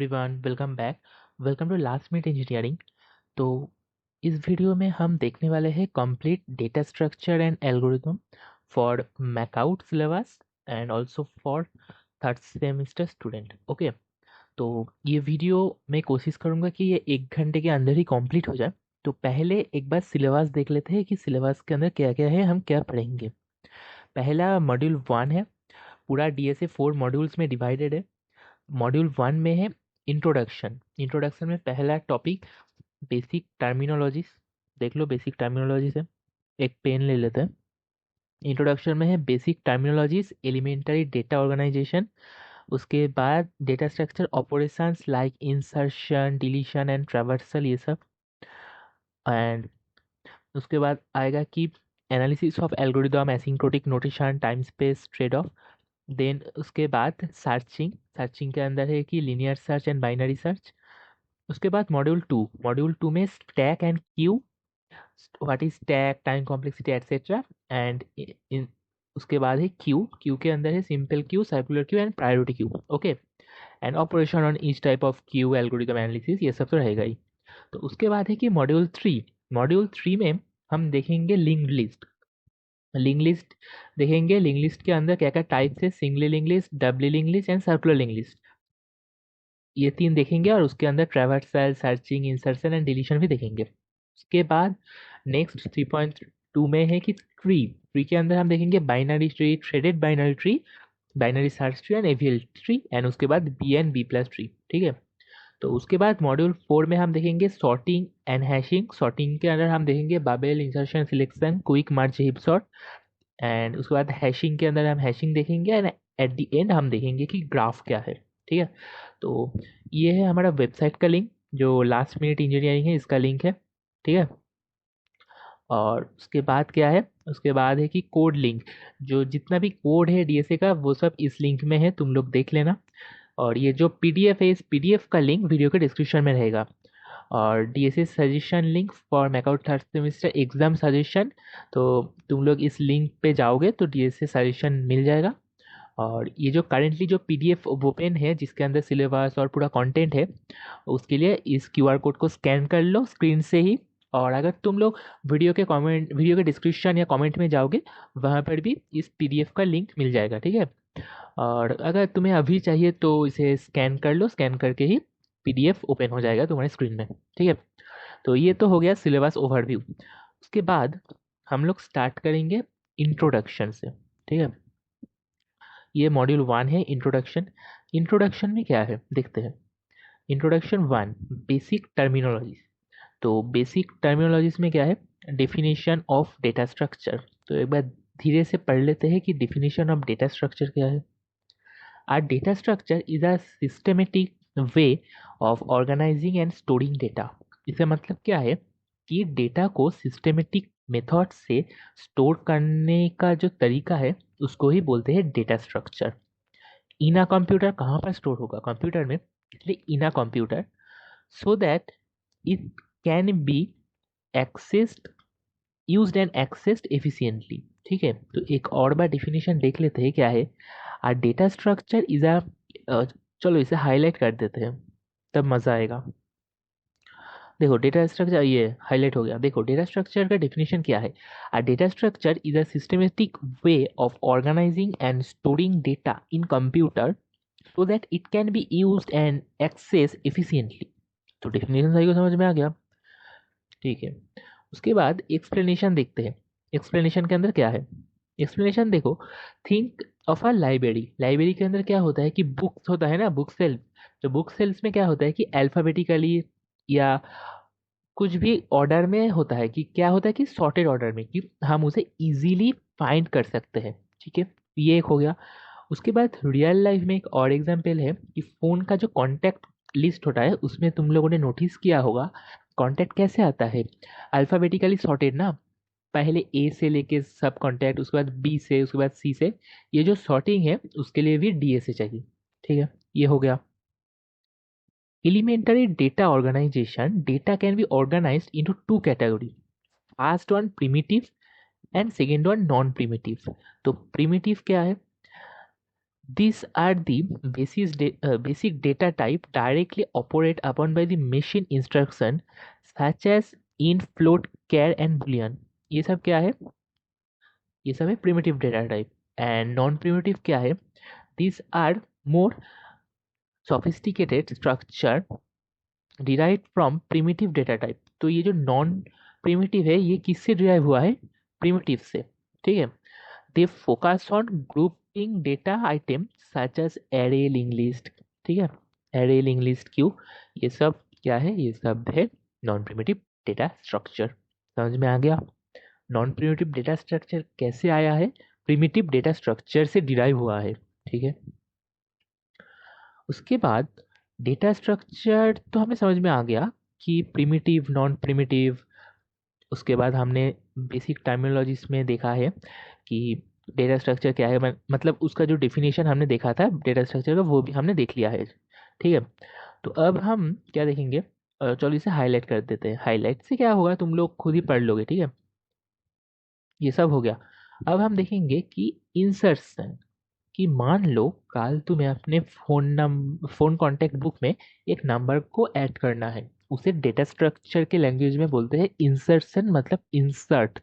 Everyone, welcome back. Welcome to last minute engineering. तो इस video में हम देखने वाले हैं complete data structure and algorithm for MAKAUT syllabus and also for third semester student. Okay, तो ये वीडियो मैं कोशिश करूँगा कि ये 1 घंटे के अंदर ही कंप्लीट हो जाए। तो पहले एक बार सिलेबस देख लेते हैं कि सिलेबस के अंदर क्या क्या है, हम क्या पढ़ेंगे। पहला मॉड्यूल 1 है। पूरा डीएसए 4 मॉड्यूल्स में डिवाइडेड है। मॉड्यूल 1 में है इंट्रोडक्शन। इंट्रोडक्शन में पहला टॉपिक बेसिक टर्मिनोलॉजीज। देख लो, बेसिक टर्मिनोलॉजी से एक पेन ले लेते हैं। इंट्रोडक्शन में है basic terminologies, elementary data organization. उसके बाद data structure operations like insertion, deletion and traversal, ये सब। एंड उसके बाद आएगा कि analysis of algorithm, asymptotic notation, time space trade off. Then उसके बाद सर्चिंग। सर्चिंग के अंदर है कि linear search and binary search. उसके बाद मॉड्यूल टू में stack and queue, what is stack, time complexity etcetera. And उसके बाद है क्यू। क्यू के अंदर है simple Q, circular queue and priority queue. Okay, and operation on each type of Q, algorithm analysis, ये सब तो रहेगा ही। तो उसके बाद है कि मॉड्यूल थ्री में हम देखेंगे लिंक्ड लिस्ट। लिंक लिस्ट देखेंगे। लिंक लिस्ट के अंदर क्या क्या टाइप्स है, singly link list, doubly link list and circular link list, ये 3 देखेंगे। और उसके अंदर traversal, searching, insertion and deletion भी देखेंगे। उसके बाद नेक्स्ट 3.2 में है कि ट्री। ट्री के अंदर हम देखेंगे binary tree, threaded binary tree, binary search tree and AVL tree. And उसके बाद B and B plus tree. ठीक है। तो उसके बाद मॉड्यूल 4 में हम देखेंगे सॉर्टिंग एंड हैशिंग। सॉर्टिंग के अंदर हम देखेंगे Babel, insertion, selection, quick merge, heap sort. And उसके बाद हैशिंग के अंदर हम हैशिंग देखेंगे। एंड एट द एंड हम देखेंगे कि ग्राफ क्या है। ठीक है। तो ये है हमारा वेबसाइट का लिंक, जो लास्ट मिनट इंजीनियरिंग है, इसका लिंक है। ठीक है। और उसके बाद क्या है, उसके बाद है कि कोड लिंक। जो जितना भी कोड है डीएसए का, वो सब इस लिंक में है, तुम लोग देख लेना। और ये जो पीडीएफ है, इस पीडीएफ का लिंक वीडियो के डिस्क्रिप्शन में रहेगा। और DSA suggestion link for MAKAUT third semester exam suggestion. तो तुम लोग इस लिंक पे जाओगे तो डीएसए सजेशन मिल जाएगा। और ये जो करेंटली जो पीडीएफ ओपन है, जिसके अंदर सिलेबस और पूरा कंटेंट है, उसके लिए इस क्यूआर कोड को स्कैन कर लो स्क्रीन से ही। और अगर तुम लोग वीडियो के डिस्क्रिप्शन या कमेंट में जाओगे, वहाँ पर भी इस पीडीएफ का लिंक मिल जाएगा। ठीक है। और अगर तुम्हें अभी चाहिए तो इसे स्कैन कर लो, स्कैन करके ही पीडीएफ ओपन हो जाएगा तुम्हारे स्क्रीन में। ठीक है। तो ये तो हो गया सिलेबस ओवरव्यू। उसके बाद हम लोग स्टार्ट करेंगे इंट्रोडक्शन से। ठीक है। ये मॉड्यूल 1 है, इंट्रोडक्शन। इंट्रोडक्शन में क्या है देखते हैं। Introduction 1, basic terminology. तो बेसिक टर्मिनोलॉजीज में क्या है, डेफिनेशन ऑफ डेटा स्ट्रक्चर। तो एक बार धीरे से पढ़ लेते हैं कि डेफिनेशन ऑफ डेटा स्ट्रक्चर क्या है। A data structure is a systematic way of organizing and storing data। इससे मतलब क्या है कि डेटा को सिस्टेमेटिक मेथड से स्टोर करने का जो तरीका है, उसको ही बोलते हैं डेटा स्ट्रक्चर। इना कंप्यूटर कहाँ पर स्टोर होगा, कंप्यूटर में, इसलिए इना computer, so that it can B accessed, used and accessed efficiently. ठीक है। तो एक और बार डेफिनेशन देख लेते हैं क्या है। आ डेटा स्ट्रक्चर इज अ, चलो इसे हाईलाइट कर देते हैं, तब मज़ा आएगा। देखो डेटा स्ट्रक्चर, ये हाईलाइट हो गया। देखो डेटा स्ट्रक्चर का डेफिनेशन क्या है। A data structure is a systematic way of organizing and storing data in computer so that it can be used and access efficiently. तो डेफिनेशन सही को समझ में आ गया। ठीक है। उसके बाद एक्सप्लेनेशन देखते हैं। एक्सप्लेनेशन के अंदर क्या है। एक्सप्लेनेशन देखो, think of a library. Library के अंदर क्या होता है कि बुक्स होता है ना, बुक सेल्फ। तो बुक सेल्स में क्या होता है कि अल्फाबेटिकली या कुछ भी ऑर्डर में होता है, कि क्या होता है कि सॉर्टेड ऑर्डर में, कि हम उसे इजीली फाइंड कर सकते हैं। ठीक है। ये एक हो गया। उसके बाद रियल लाइफ में एक और एग्जांपल है कि फ़ोन का जो कॉन्टैक्ट लिस्ट होता है, उसमें तुम लोगों ने नोटिस किया होगा कॉन्टैक्ट कैसे आता है, अल्फ़ाबेटिकली सॉर्टेड ना। पहले ए से लेके सब कॉन्टैक्ट, उसके बाद बी से, उसके बाद सी से। ये जो सॉर्टिंग है उसके लिए भी डी से चाहिए। ठीक है। ये हो गया। Elementary data organisation, data can be organised into 2 category. First one primitive and second one non primitive. तो प्रिमिटिव क्या है, These are the basic data type directly operate upon by the machine instruction such as int, float, char and boolean. ये सब क्या है? ये सब है primitive data type. And non-primitive क्या है? These are more sophisticated structure derived from primitive data type. तो ये जो non primitive है ये किससे derive हुआ है? Primitive से. ठीक है. They focus on grouping data items such as array, linked list. ठीक है. array, linked list, queue, ये सब क्या है? ये सब है नॉन प्रिमिटिव डेटा स्ट्रक्चर. समझ में आ गया? नॉन प्रिमिटिव डेटा स्ट्रक्चर कैसे आया है? प्रिमिटिव डेटा स्ट्रक्चर से डिराइव हुआ है. ठीक है. उसके बाद डेटा स्ट्रक्चर तो हमें समझ में आ गया कि प्रिमिटिव, नॉन प्रिमिटिव. उसके बाद हमने बेसिक टर्मिनोलॉजीज में देखा है कि डेटा स्ट्रक्चर क्या है, मतलब उसका जो डेफिनेशन हमने देखा था डेटा स्ट्रक्चर का वो भी हमने देख लिया है. ठीक है. तो अब हम क्या देखेंगे? चलो इसे हाईलाइट कर देते हैं. हाईलाइट से क्या होगा तुम लोग खुद ही पढ़ लोगे. ठीक है. ये सब हो गया. अब हम देखेंगे कि इंसर्शन. कि मान लो काल तुम्हें अपने फोन कॉन्टेक्ट बुक में एक नंबर को ऐड करना है. उसे डेटा स्ट्रक्चर के लैंग्वेज में बोलते हैं इंसर्शन, मतलब इंसर्ट.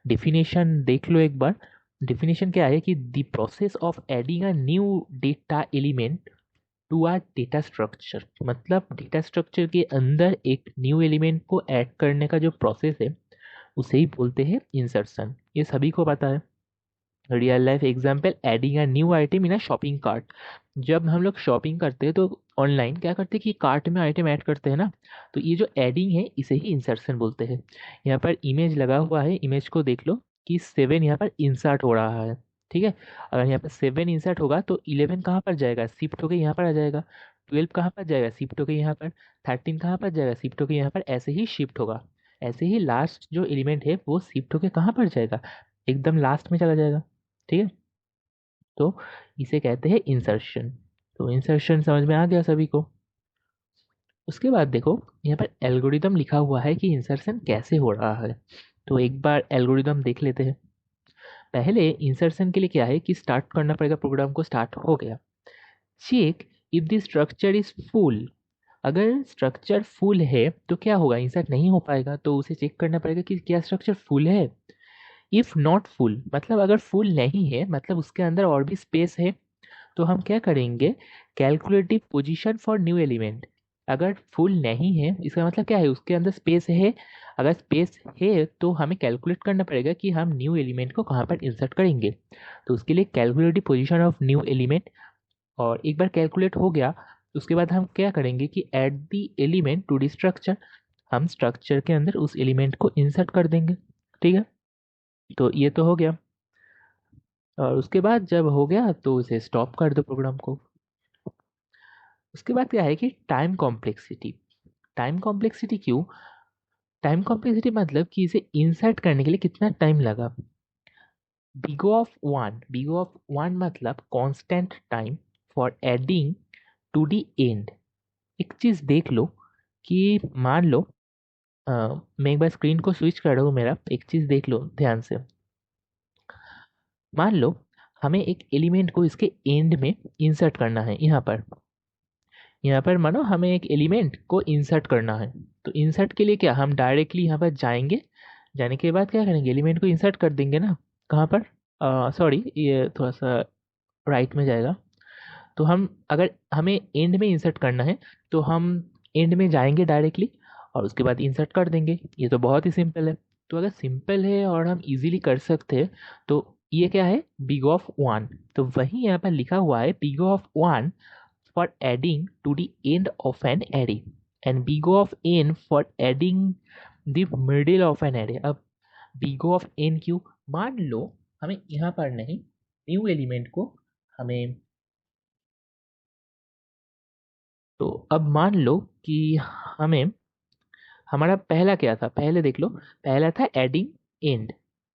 डेफिनेशन देख लो एक बार. डेफिनेशन क्या है कि the process of adding a new data element to our data structure. मतलब डेटा स्ट्रक्चर के अंदर एक न्यू एलिमेंट को ऐड करने का जो प्रोसेस है उसे ही बोलते हैं इंसर्शन. ये सभी को पता है. Real life example, adding a new item in a shopping cart. जब हम लोग शॉपिंग करते हैं तो ऑनलाइन क्या करते हैं कि कार्ट में आइटम ऐड करते हैं ना. तो ये जो एडिंग है इसे ही इंसर्शन बोलते हैं. यहाँ पर इमेज लगा हुआ है. इमेज को देख लो कि 7 यहाँ पर इंसर्ट हो रहा है. ठीक है. अगर यहाँ पर 7 इंसर्ट होगा तो 11 कहाँ पर जाएगा? शिफ्ट होकर यहाँ पर आ जाएगा. 12 कहाँ पर जाएगा? शिफ्ट होकर यहाँ पर. 13 कहाँ पर जाएगा? शिफ्ट होकर यहाँ पर. ऐसे ही शिफ्ट होगा. ऐसे ही लास्ट जो एलिमेंट है वो शिफ्ट होकर कहाँ पर जाएगा? एकदम लास्ट में चला जाएगा. ठीक है. तो इसे कहते हैं इंसर्शन. तो इंसर्शन समझ में आ गया सभी को. उसके बाद देखो यहाँ पर एल्गोरिदम लिखा हुआ है कि इंसर्शन कैसे हो रहा है. तो एक बार एल्गोरिदम देख लेते हैं. पहले इंसर्शन के लिए क्या है कि स्टार्ट करना पड़ेगा. प्रोग्राम को स्टार्ट हो गया. Check if the structure is full. अगर स्ट्रक्चर फुल है तो क्या होगा? इंसर्ट नहीं हो पाएगा. तो उसे चेक करना पड़ेगा कि क्या स्ट्रक्चर फुल है. इफ नॉट फुल, मतलब अगर फुल नहीं है, मतलब उसके अंदर और भी स्पेस है, तो हम क्या करेंगे? Calculative position for new element. अगर फुल नहीं है इसका मतलब क्या है? उसके अंदर स्पेस है. अगर स्पेस है तो हमें कैलकुलेट करना पड़ेगा कि हम न्यू एलिमेंट को कहाँ पर इंसर्ट करेंगे. तो उसके लिए calculative position of new element. और एक बार कैलकुलेट हो गया उसके बाद हम क्या करेंगे कि add the element to the structure. हम स्ट्रक्चर के अंदर उस एलिमेंट को इंसर्ट कर देंगे. ठीक है. तो ये तो हो गया. और उसके बाद जब हो गया तो उसे स्टॉप कर दो प्रोग्राम को. उसके बाद क्या है कि टाइम कॉम्प्लेक्सिटी. टाइम कॉम्प्लेक्सिटी क्यों? टाइम कॉम्प्लेक्सिटी मतलब कि इसे इंसर्ट करने के लिए कितना टाइम लगा. बिग ऑफ वन मतलब constant time for adding to the end. एक चीज देख लो कि मान लो मैं एक बार स्क्रीन को स्विच कर रहा हूँ मेरा. एक चीज देख लो ध्यान से. मान लो हमें एक एलिमेंट को इसके एंड में इंसर्ट करना है. यहाँ पर मानो हमें एक एलिमेंट को इंसर्ट करना है. तो इंसर्ट के लिए क्या, हम डायरेक्टली यहाँ पर जाएंगे. जाने के बाद क्या करेंगे? एलिमेंट को इंसर्ट कर देंगे ना. कहाँ पर? सॉरी, ये थोड़ा सा राइट में जाएगा. तो हम अगर हमें एंड में इंसर्ट करना है तो हम एंड में जाएंगे डायरेक्टली और उसके बाद इंसर्ट कर देंगे. ये तो बहुत ही सिंपल है. तो अगर सिंपल है और हम इजीली कर सकते हैं तो ये क्या है? Big of one. तो वही यहाँ पर लिखा हुआ है big of one for adding to the end of an array and big of n for adding the middle of an array. अब big of n क्यों? मान लो हमें यहाँ पर नहीं, न्यू एलिमेंट को हमें. तो अब मान लो कि हमें, हमारा पहला क्या था? पहले देख लो. पहला था एडिंग एंड.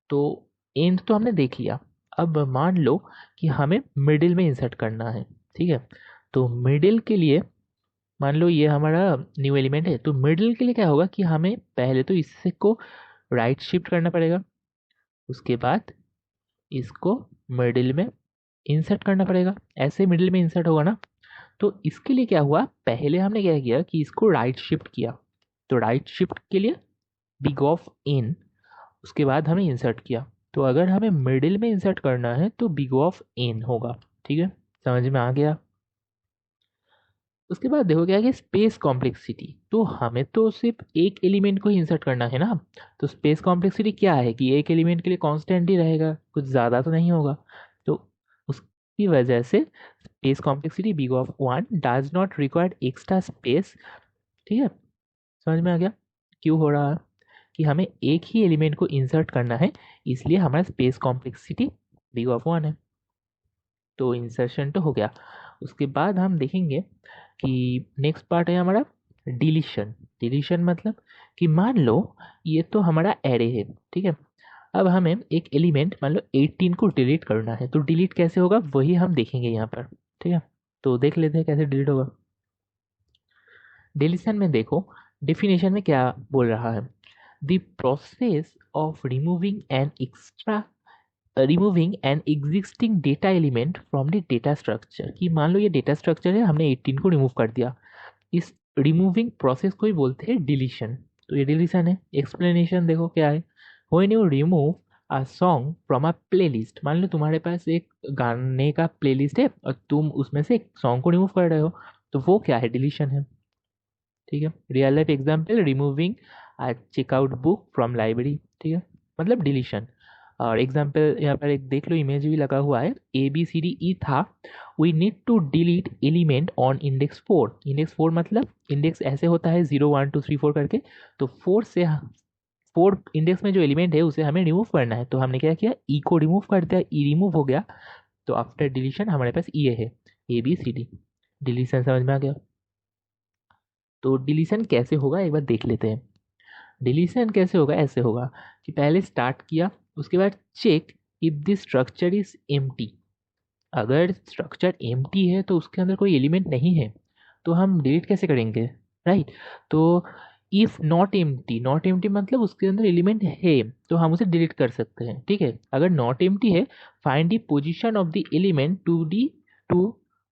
तो एंड तो हमने देख लिया. अब मान लो कि हमें मिडिल में इंसर्ट करना है. ठीक है. तो मिडिल के लिए मान लो ये हमारा न्यू एलिमेंट है. तो मिडिल के लिए क्या होगा कि हमें पहले तो इससे को राइट शिफ्ट करना पड़ेगा. उसके बाद इसको मिडिल में इंसर्ट करना पड़ेगा, ऐसे मिडिल में इंसर्ट होगा ना। तो इसके लिए क्या हुआ, पहले हमने क्या किया कि इसको राइट शिफ्ट किया, तो राइट शिफ्ट के लिए बिग ऑफ एन, उसके बाद हमें इंसर्ट किया। तो अगर हमें मिडिल में इंसर्ट करना है तो बिग ऑफ एन होगा, ठीक है, समझ में आ गया। उसके बाद देखो क्या है कि स्पेस कॉम्प्लेक्सिटी, तो हमें तो सिर्फ एक एलिमेंट को ही इंसर्ट करना है ना। तो स्पेस कॉम्प्लेक्सिटी क्या है कि एक एलिमेंट के लिए कांस्टेंट ही रहेगा, कुछ ज़्यादा तो नहीं होगा। तो उसकी वजह से space complexity big of one does not require extra space, ठीक है, समझ में आ गया क्यों हो रहा है, कि हमें एक ही एलिमेंट को इंसर्ट करना है, इसलिए हमारा space complexity big of one है। तो इंसर्शन तो हो गया। उसके बाद हम देखेंगे कि नेक्स्ट पार्ट है हमारा डिलीशन। डिलीशन मतलब कि मान लो ये तो हमारा एरे है, ठीक है, अब हमें एक एलिमेंट मान लो 18 को डिलीट करना है, तो डिलीट कैसे होगा वही हम देखेंगे यहाँ पर, ठीक है। तो देख लेते हैं कैसे डिलीट होगा। डिलीशन में देखो डिफिनेशन में क्या बोल रहा है, the process of removing an existing data element from the data structure, कि मान लो ये डेटा स्ट्रक्चर है, हमने 18 को रिमूव कर दिया, इस रिमूविंग प्रोसेस को ही बोलते हैं डिलीशन। तो ये डिलीशन है। एक्सप्लेनेशन देखो क्या है, when you remove a song from a playlist, मान लो तुम्हारे पास एक गाने का प्लेलिस्ट है और तुम उसमें से एक सॉन्ग को रिमूव कर रहे हो, तो वो क्या है, डिलीशन है, ठीक है। Real life example, removing a checkout book from library, ठीक है, मतलब डिलीशन। और एग्जाम्पल यहाँ पर एक देख लो, इमेज भी लगा हुआ है, A B C D E था, we need to delete element on index 4। Index 4 मतलब इंडेक्स ऐसे होता है 0 1 2 3 4 करके, तो 4 इंडेक्स में जो एलिमेंट है उसे हमें रिमूव करना है, तो हमने क्या किया, ई को रिमूव कर दिया, ई रिमूव हो गया, तो आफ्टर डिलीशन हमारे पास ये है A B C D. Deletion समझ में आ गया। तो डिलीशन कैसे होगा एक बार देख लेते हैं। डिलीशन कैसे होगा, ऐसे होगा कि पहले स्टार्ट किया, उसके बाद check if this structure is empty, अगर स्ट्रक्चर एम्प्टी है तो उसके अंदर कोई एलिमेंट नहीं है, तो हम डिलीट कैसे करेंगे, राइट। तो if not empty, not empty मतलब उसके अंदर एलिमेंट है तो हम उसे डिलीट कर सकते हैं, ठीक है। अगर नॉट एम्प्टी है, find the position of the element to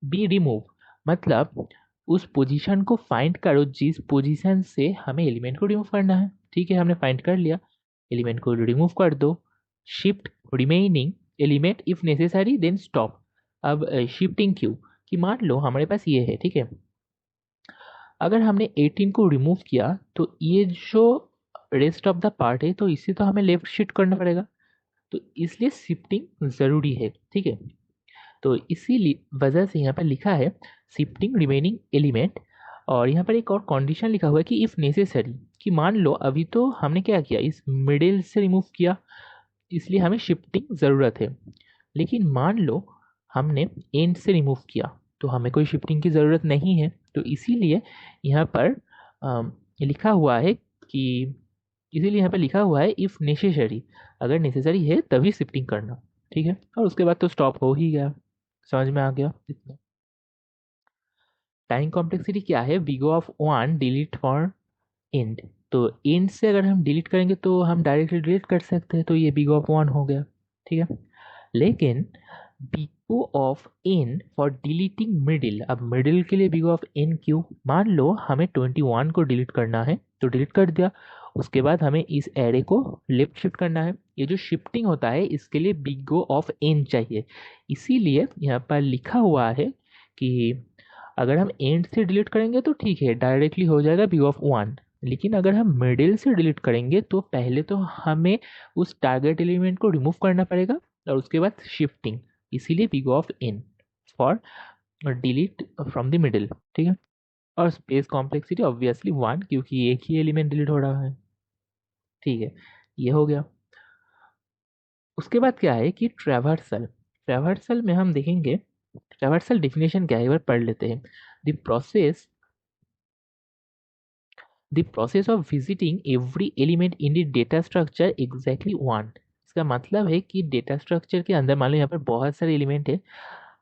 be remove, मतलब उस पोजीशन को फाइंड करो जिस पोजीशन से हमें एलिमेंट को रिमूव करना है, ठीक है, हमने फाइंड कर लिया, एलिमेंट को रिमूव कर दो, shift remaining element if necessary then stop. अब शिफ्टिंग क्यों, कि मान लो हमारे पास ये है, ठीक है, अगर हमने 18 को रिमूव किया तो ये जो रेस्ट ऑफ द पार्ट है तो इसे तो हमें लेफ्ट शिफ्ट करना पड़ेगा, तो इसलिए शिफ्टिंग ज़रूरी है, ठीक है। तो इसी वजह से यहाँ पर लिखा है शिफ्टिंग रिमेनिंग एलिमेंट, और यहाँ पर एक और कंडीशन लिखा हुआ है कि इफ़ नेसेसरी, कि मान लो अभी तो हमने क्या किया, इस मिडिल से रिमूव किया, इसलिए हमें शिफ्टिंग ज़रूरत है, लेकिन मान लो हमने एंड से रिमूव किया तो हमें कोई शिफ्टिंग की ज़रूरत नहीं है, तो इसीलिए यहाँ पर लिखा हुआ है कि, इसीलिए यहाँ पर लिखा हुआ है इफ़ नेसेसरी, अगर नेसेसरी है तभी शिफ्टिंग करना, ठीक है, और उसके बाद तो स्टॉप हो ही गया, समझ में आ गया इतना। टाइम कॉम्प्लेक्सिटी क्या है, big of one delete for and, तो एंड से अगर हम डिलीट करेंगे तो हम डायरेक्टली डिलीट कर सकते हैं, तो ये बिग ऑफ वन हो गया, ठीक है। लेकिन big of N for deleting middle, अब मिडिल के लिए बिग ऑफ एन क्यों, मान लो हमें 21 को डिलीट करना है तो डिलीट कर दिया, उसके बाद हमें इस एरे को लेफ्ट शिफ्ट करना है, ये जो शिफ्टिंग होता है इसके लिए बिग ऑफ एन चाहिए, इसीलिए यहाँ पर लिखा हुआ है कि अगर हम एंड से डिलीट करेंगे तो ठीक है डायरेक्टली हो जाएगा बिग ऑफ वन, लेकिन अगर हम मिडिल से डिलीट करेंगे तो पहले तो हमें उस टारगेट एलिमेंट को रिमूव करना पड़ेगा और उसके बाद शिफ्टिंग, इसीलिए big of in for delete from the middle, ठीक है। और स्पेस कॉम्प्लेक्सिटी ऑब्वियसली वन, क्योंकि एक ही एलिमेंट डिलीट हो रहा है, ठीक है, ये हो गया। उसके बाद क्या है कि ट्रैवर्सल, ट्रैवर्सल में हम देखेंगे ट्रैवर्सल डिफिनेशन क्या है एक बार पढ़ लेते हैं। The process The process of visiting every element in the data structure exactly one, इसका मतलब है कि डेटा स्ट्रक्चर के अंदर मान लो यहाँ पर बहुत सारे एलिमेंट है,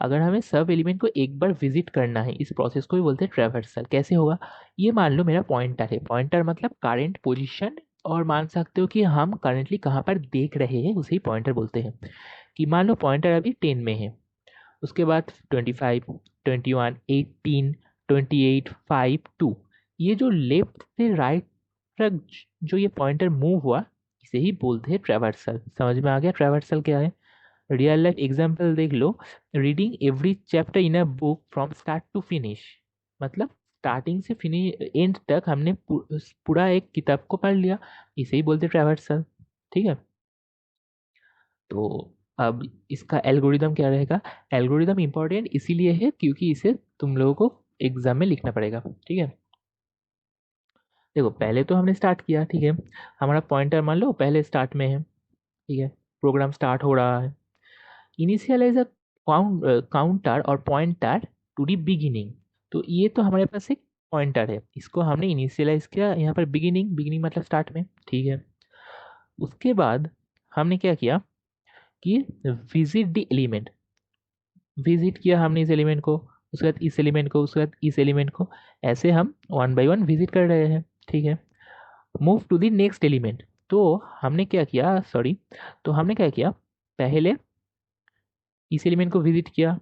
अगर हमें सब एलिमेंट को एक बार विजिट करना है, इस प्रोसेस को भी बोलते हैं ट्रैवर्सल। कैसे होगा, ये मान लो मेरा पॉइंटर है, पॉइंटर मतलब करेंट पोजीशन, और मान सकते हो कि हम करेंटली कहाँ पर देख रहे हैं उसे ही पॉइंटर बोलते हैं, कि मान लो पॉइंटर अभी 10 में है, उसके बाद 25, 21, 18, 28, 5, 2। ये जो लेफ्ट से राइट तक जो ये पॉइंटर मूव हुआ, इसे ही बोलते हैं ट्रैवर्सल। समझ में आ गया ट्रैवर्सल क्या है? रियल लाइफ एग्जाम्पल देख लो। Reading every chapter in a book from start to finish, मतलब स्टार्टिंग से फिनिश एंड तक हमने पूरा एक किताब को पढ़ लिया, इसे ही बोलते ट्रैवर्सल। ठीक है, तो अब इसका एल्गोरिदम क्या रहेगा? एल्गोरिदम इंपॉर्टेंट इसीलिए है क्योंकि इसे तुम लोगों को एग्जाम में लिखना पड़ेगा। ठीक है, देखो पहले तो हमने स्टार्ट किया, ठीक है, हमारा पॉइंटर मान लो पहले स्टार्ट में है, ठीक है, प्रोग्राम स्टार्ट हो रहा है। इनिशियलाइज अ काउंटर और पॉइंटर टू दी बिगिनिंग। तो ये तो हमारे पास एक पॉइंटर है, इसको हमने इनिशियलाइज किया यहाँ पर बिगिनिंग, बिगिनिंग मतलब स्टार्ट में, ठीक है। उसके बाद हमने क्या किया कि विजिट द एलिमेंट, विजिट किया हमने इस एलिमेंट को, उसके बाद इस एलिमेंट को, उसके बाद इस एलिमेंट को, ऐसे हम वन बाय वन विजिट कर रहे हैं, ठीक है। Move to the next element, तो हमने क्या किया, सॉरी, तो हमने क्या किया, पहले इस एलिमेंट को विजिट किया,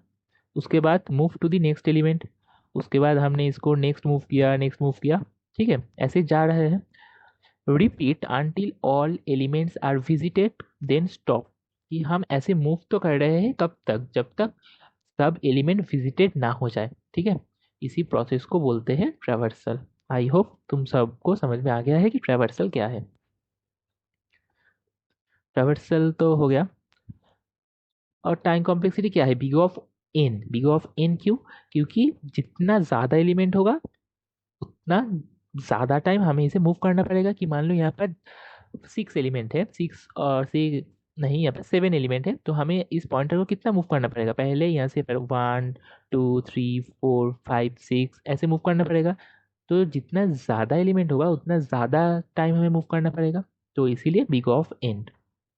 उसके बाद move to the next element, उसके बाद हमने इसको नेक्स्ट मूव किया, नेक्स्ट मूव किया, ठीक है, ऐसे जा रहे हैं। Repeat until all elements are visited then stop, कि हम ऐसे मूव तो कर रहे हैं कब तक, जब तक सब एलिमेंट विजिटेड ना हो जाए, ठीक है। इसी प्रोसेस को बोलते हैं ट्रैवर्सल। आई होप तुम सबको समझ में आ गया है कि ट्रैवर्सल क्या है। ट्रैवर्सल तो हो गया। और टाइम कॉम्प्लेक्सिटी क्या है? Big of N, big of N क्यों? क्योंकि जितना ज़्यादा एलिमेंट होगा उतना ज़्यादा टाइम हमें इसे मूव करना पड़ेगा। कि मान लो यहाँ पर 6 एलिमेंट है, 6 और से नहीं, यहाँ पर 7 एलिमेंट है, तो हमें इस पॉइंटर को कितना मूव करना पड़ेगा? पहले यहाँ से 1, 2, 3, 4, 5, 6 ऐसे मूव करना पड़ेगा। तो जितना ज़्यादा एलिमेंट होगा उतना ज़्यादा टाइम हमें मूव करना पड़ेगा, तो इसीलिए बिग ऑफ एंड,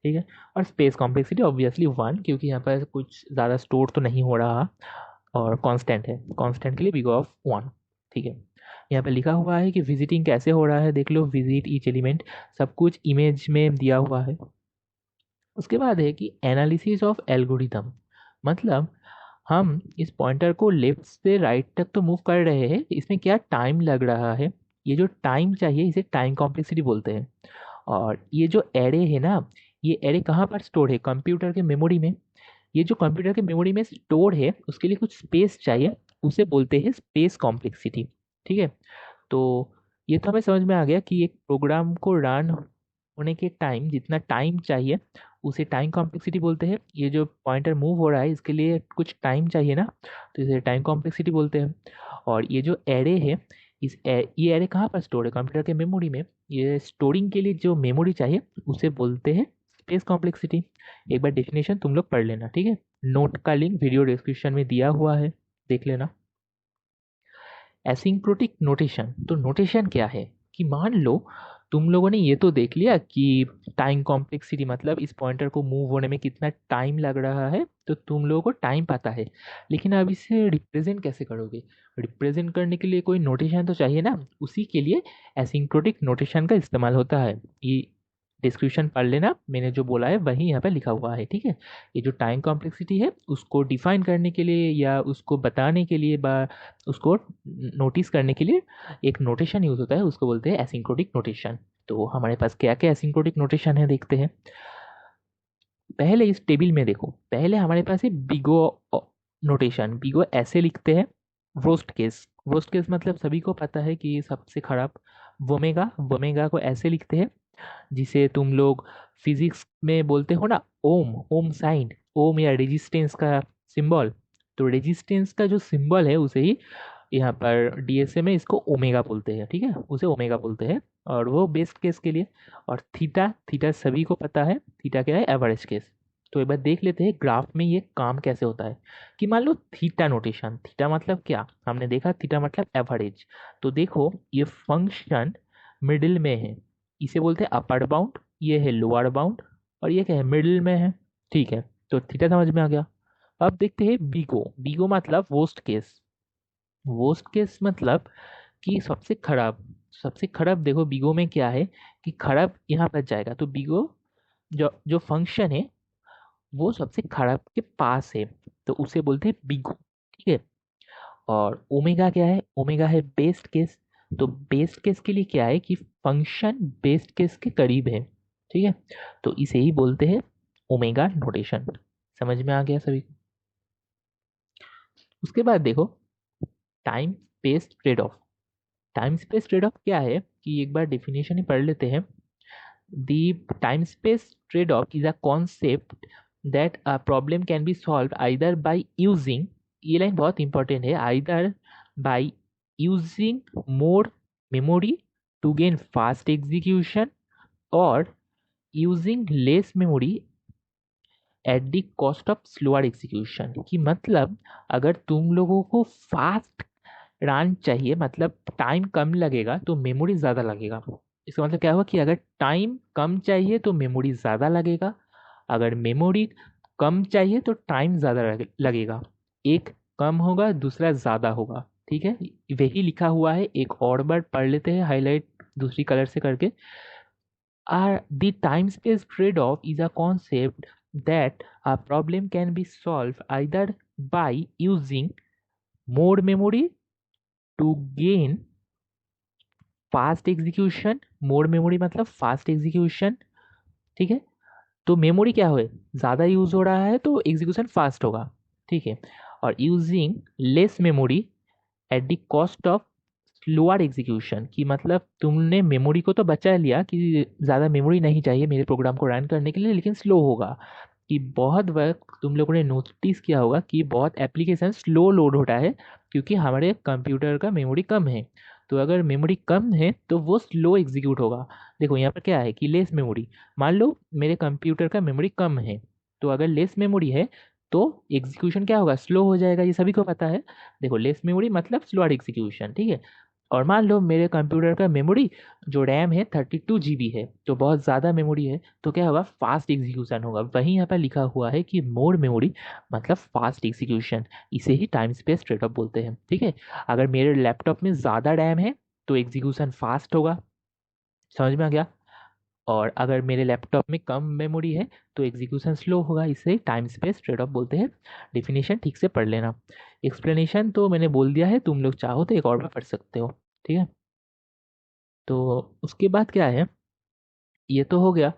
ठीक है। और स्पेस कॉम्प्लेक्सिटी ऑब्वियसली 1, क्योंकि यहाँ पर कुछ ज़्यादा स्टोर तो नहीं हो रहा और कांस्टेंट है, कांस्टेंट के लिए बिग ऑफ 1, ठीक है। यहाँ पे लिखा हुआ है कि विजिटिंग कैसे हो रहा है, देख लो, विजिट ईच एलिमेंट, सब कुछ इमेज में दिया हुआ है। उसके बाद है कि एनालिसिस ऑफ एल्गोरिथम, मतलब हम इस पॉइंटर को लेफ्ट से राइट तक तो मूव कर रहे हैं, इसमें क्या टाइम लग रहा है, ये जो टाइम चाहिए इसे टाइम कॉम्प्लेक्सिटी बोलते हैं। और ये जो एरे है ना, ये एरे कहाँ पर स्टोर है? कंप्यूटर के मेमोरी में। ये जो कंप्यूटर के मेमोरी में स्टोर है उसके लिए कुछ स्पेस चाहिए, उसे बोलते हैं स्पेस कॉम्प्लेक्सिटी, ठीक है। तो ये तो हमें समझ में आ गया कि एक प्रोग्राम को रन होने के टाइम जितना टाइम चाहिए उसे टाइम कॉम्प्लेक्सिटी बोलते हैं। ये जो पॉइंटर मूव हो रहा है इसके लिए कुछ टाइम चाहिए ना, तो इसे टाइम कॉम्प्लेक्सिटी बोलते हैं। और ये जो एरे है, ये एरे कहाँ पर स्टोर है? कंप्यूटर के मेमोरी में। ये स्टोरिंग के लिए जो मेमोरी चाहिए उसे बोलते हैं स्पेस कॉम्प्लेक्सिटी। एक बार डेफिनेशन तुम लोग पढ़ लेना, ठीक है। नोट का लिंक वीडियो डिस्क्रिप्शन में दिया हुआ है, देख लेना। एसिंक्रोटिक नोटेशन, तो नोटेशन क्या है कि मान लो तुम लोगों ने ये तो देख लिया कि टाइम कॉम्प्लेक्सिटी मतलब इस पॉइंटर को मूव होने में कितना टाइम लग रहा है, तो तुम लोगों को टाइम पता है। लेकिन अब इसे रिप्रेजेंट कैसे करोगे? रिप्रेजेंट करने के लिए कोई नोटेशन तो चाहिए ना, उसी के लिए एसिंक्रोटिक नोटेशन का इस्तेमाल होता है। ये डिस्क्रिप्शन पढ़ लेना, मैंने जो बोला है वही यहाँ पे लिखा हुआ है, ठीक है। ये जो टाइम कॉम्प्लेक्सिटी है उसको डिफाइन करने के लिए या उसको बताने के लिए बा उसको नोटिस करने के लिए एक नोटेशन यूज होता है, उसको बोलते हैं एसिंक्रोटिक नोटेशन। तो हमारे पास क्या क्या एसिंक्रोटिक नोटेशन है देखते हैं। पहले इस टेबल में देखो, पहले हमारे पास है बिगो नोटेशन। बिगो ऐसे लिखते हैं, वर्स्ट केस, वर्स्ट केस मतलब सभी को पता है कि सबसे खराब। वोमेगा, वोमेगा को ऐसे लिखते हैं जिसे तुम लोग फिजिक्स में बोलते हो ना, ओम, ओम साइन, ओम या रेजिस्टेंस का सिंबल। तो रेजिस्टेंस का जो सिंबल है उसे ही यहाँ पर डीएसए में इसको ओमेगा बोलते हैं, ठीक है, उसे ओमेगा बोलते हैं। और वो बेस्ट केस के लिए। और थीटा, थीटा सभी को पता है, थीटा क्या है? Average case. तो एक बार देख लेते हैं ग्राफ में ये काम कैसे होता है। कि मान लो थीटा नोटेशन, थीटा मतलब क्या हमने देखा, थीटा मतलब एवरेज। तो देखो ये फंक्शन मिडिल में है, इसे बोलते हैं अपर बाउंड, ये है लोअर बाउंड, और ये क्या है? मिडिल में है, ठीक है। तो थीटा समझ में आ गया। अब देखते हैं बीगो, बीगो मतलब वर्स्ट केस। वर्स्ट केस मतलब कि सबसे खराब, सबसे खराब। देखो बीगो में क्या है कि खराब यहाँ पर जाएगा, तो बीगो जो जो फंक्शन है वो सबसे खराब के पास है। तो उसे बोलते हैं बिग ओ, ठीक है। और ओमेगा क्या है, ओमेगा है बेस्ट केस। तो बेस्ट केस के लिए क्या है कि फंक्शन बेस्ट केस के करीब है, ठीक है। तो इसे ही बोलते हैं ओमेगा नोटेशन। समझ में आ गया सभी को? उसके बाद देखो time space trade of. Time space trade of क्या है कि एक बार डेफिनेशन ही पढ़ लेते हैं। The time space trade-off is a concept that a problem can be solved either by using, ये लाइन बहुत इंपॉर्टेंट है, either by using more memory to gain fast execution or using less memory at the cost of slower execution। कि मतलब अगर तुम लोगों को fast run चाहिए, मतलब टाइम कम लगेगा तो मेमोरी ज़्यादा लगेगा। इसका मतलब क्या हुआ कि अगर टाइम कम चाहिए तो मेमोरी ज़्यादा लगेगा, अगर मेमोरी कम चाहिए तो टाइम ज़्यादा लगेगा। एक कम होगा दूसरा ज़्यादा होगा, ठीक है। वही लिखा हुआ है, एक और बार पढ़ लेते हैं हाईलाइट दूसरी कलर से करके। The time space trade off is a concept that a problem can be solved either by using more memory to gain fast execution. More memory मतलब फास्ट एग्जीक्यूशन, ठीक है। तो मेमोरी क्या हो, ज़्यादा यूज़ हो रहा है तो एग्जीक्यूशन फास्ट होगा, ठीक है। और using less memory at the cost of slower execution, कि मतलब तुमने मेमोरी को तो बचा लिया कि ज़्यादा मेमोरी नहीं चाहिए मेरे प्रोग्राम को रन करने के लिए, लेकिन स्लो होगा। कि बहुत वक्त तुम लोगों ने नोटिस किया होगा कि बहुत एप्लीकेशन स्लो लोड होता है क्योंकि हमारे कंप्यूटर का मेमोरी कम है। तो अगर मेमोरी कम है तो वो स्लो एग्जीक्यूट होगा। देखो यहाँ पर क्या है कि लेस मेमोरी, मान लो मेरे कंप्यूटर का मेमोरी कम है, तो अगर लेस मेमोरी है तो एग्जीक्यूशन क्या होगा, स्लो हो जाएगा, ये सभी को पता है। देखो लेस मेमोरी मतलब स्लोअर एग्जीक्यूशन, ठीक है। और मान लो मेरे कंप्यूटर का मेमोरी जो रैम है 32 GB है, तो बहुत ज़्यादा मेमोरी है, तो क्या होगा, फास्ट एग्जीक्यूशन होगा। वहीं यहाँ पर लिखा हुआ है कि मोर मेमोरी मतलब फास्ट एग्जीक्यूशन। इसे ही टाइम स्पेस ट्रेड ऑफ बोलते हैं, ठीक है। अगर मेरे लैपटॉप में ज़्यादा रैम है तो एग्जीक्यूशन फास्ट होगा, समझ में आ गया। और अगर मेरे लैपटॉप में कम मेमोरी है तो एग्जीक्यूशन स्लो होगा, इसे टाइम स्पेस ट्रेड ऑफ बोलते हैं। डेफिनेशन ठीक से पढ़ लेना। एक्सप्लेनेशन तो मैंने बोल दिया है, तुम लोग चाहो तो एक और बार पढ़ सकते हो, ठीक है। तो उसके बाद क्या है, ये तो हो गया।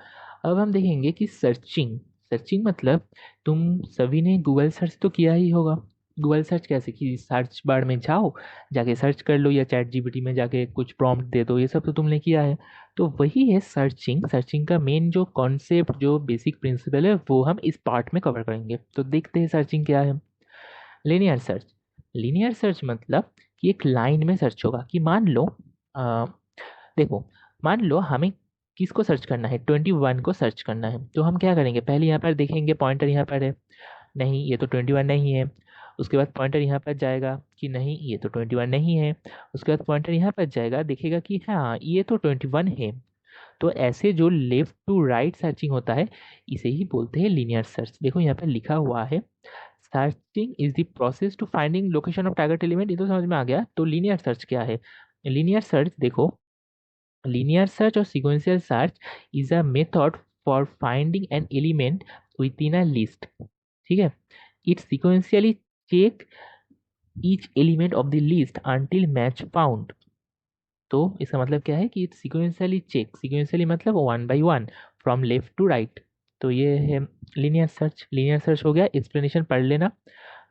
अब हम देखेंगे कि सर्चिंग। सर्चिंग मतलब तुम सभी ने गूगल सर्च तो किया ही होगा। गूगल सर्च कैसे, कि सर्च बार में जाओ, जाके सर्च कर लो, या चैट जीपीटी में जाके कुछ प्रॉम्प्ट दे दो, ये सब तो तुमने किया है। तो वही है सर्चिंग। सर्चिंग का मेन जो कॉन्सेप्ट, जो बेसिक प्रिंसिपल है, वो हम इस पार्ट में कवर करेंगे। तो देखते हैं सर्चिंग क्या है। Linear search. लीनियर सर्च मतलब कि एक लाइन में सर्च होगा। कि मान लो अ, देखो, मान लो हमें किसको सर्च करना है, 21 को सर्च करना है। तो हम क्या करेंगे, पहले यहाँ पर देखेंगे पॉइंटर यहाँ पर है, नहीं ये तो 21 नहीं है। उसके बाद पॉइंटर यहाँ पर जाएगा कि नहीं ये तो 21 नहीं है। उसके बाद पॉइंटर यहाँ पर जाएगा, देखेगा कि हाँ ये तो 21 है। तो ऐसे जो लेफ्ट टू राइट सर्चिंग होता है, इसे ही बोलते हैं लीनियर सर्च। देखो यहाँ पर लिखा हुआ है, searching is the process to finding location of target element. ये तो समझ में आ गया। तो लीनियर सर्च क्या है, लीनियर सर्च देखो, linear search or sequential search is a method for finding an element within a list, ठीक है। it sequentially check each element of the list until match found। तो इसका मतलब क्या है कि it sequentially check, sequentially मतलब one by one, from left to right. तो ये है लीनियर सर्च। लीनियर सर्च हो गया, एक्सप्लेनेशन पढ़ लेना,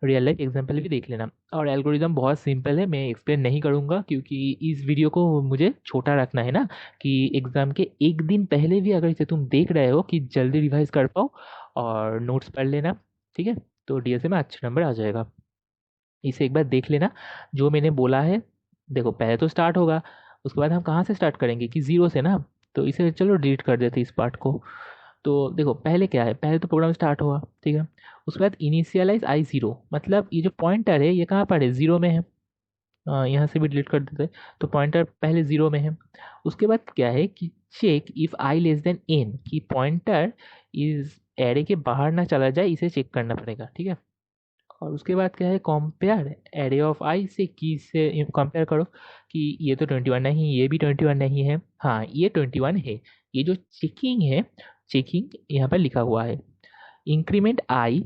रियल लाइफ एग्जाम्पल भी देख लेना। और एल्गोरिदम बहुत सिंपल है, मैं एक्सप्लेन नहीं करूँगा क्योंकि इस वीडियो को मुझे छोटा रखना है ना, कि एग्ज़ाम के एक दिन पहले भी अगर इसे तुम देख रहे हो कि जल्दी रिवाइज कर पाओ और नोट्स पढ़ लेना, ठीक है। तो डीएसए में अच्छा नंबर आ जाएगा। इसे एक बार देख लेना जो मैंने बोला है। देखो पहले तो स्टार्ट होगा, उसके बाद हम कहाँ से स्टार्ट करेंगे कि ज़ीरो से ना। तो इसे चलो डिलीट कर देते इस पार्ट को। तो देखो पहले क्या है, पहले तो प्रोग्राम स्टार्ट हुआ, ठीक है। उसके बाद इनिशियलाइज आई ज़ीरो, मतलब ये जो पॉइंटर है ये कहाँ पर है, ज़ीरो में है। यहाँ से भी डिलीट कर देते हैं। तो पॉइंटर पहले ज़ीरो में है। उसके बाद क्या है कि check if I less than N, कि पॉइंटर इस एरे के बाहर ना चला जाए, इसे चेक करना पड़ेगा, ठीक है। और उसके बाद क्या है, कंपेयर एरे ऑफ आई से की से कंपेयर करो कि ये तो 21 नहीं, ये भी 21 नहीं है, हाँ ये 21 है। ये जो चेकिंग है, चेकिंग यहाँ पर लिखा हुआ है, increment I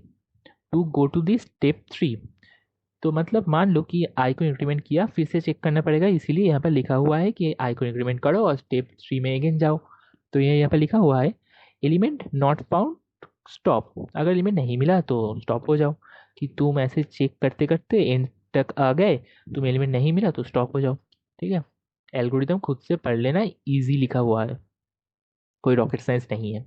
to go to the step 3। तो मतलब मान लो कि आई को इंक्रीमेंट किया, फिर से चेक करना पड़ेगा, इसीलिए यहाँ पर लिखा हुआ है कि आई को इंक्रीमेंट करो और स्टेप 3 में अगेन जाओ। तो ये यहाँ पर लिखा हुआ है एलिमेंट नॉट फाउंड, स्टॉप। अगर एलिमेंट नहीं मिला तो स्टॉप हो जाओ, कि तुम ऐसे चेक करते करते एंड तक आ गए, तुम एलिमेंट नहीं मिला तो स्टॉप हो जाओ। ठीक है, एल्गोरिदम खुद से पढ़ लेना, इजी लिखा हुआ है, कोई रॉकेट साइंस नहीं है।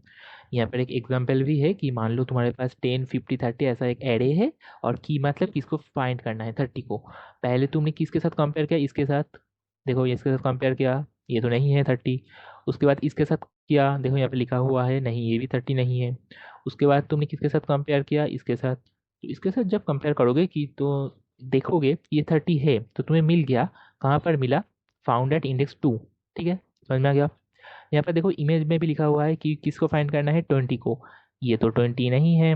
यहाँ पर एक एग्जांपल भी है कि मान लो तुम्हारे पास 10, 50, 30 ऐसा एक एरे है, और की मतलब किसको फाइंड करना है, 30 को। पहले तुमने किसके साथ कंपेयर किया, इसके साथ। देखो ये इसके साथ कंपेयर किया, ये तो नहीं है 30। उसके बाद इसके साथ किया, देखो यहाँ पे लिखा हुआ है नहीं, ये भी 30 नहीं है। उसके बाद तुमने किसके साथ कंपेयर किया, इसके साथ। तो इसके साथ जब कंपेयर करोगे कि तो देखोगे ये 30 है, तो तुम्हें मिल गया। कहाँ पर मिला, फाउंड एट इंडेक्स 2। ठीक है, समझ में आ गया। यहाँ पर देखो इमेज में भी लिखा हुआ है कि किसको फाइंड करना है, 20 को। ये तो 20 नहीं है,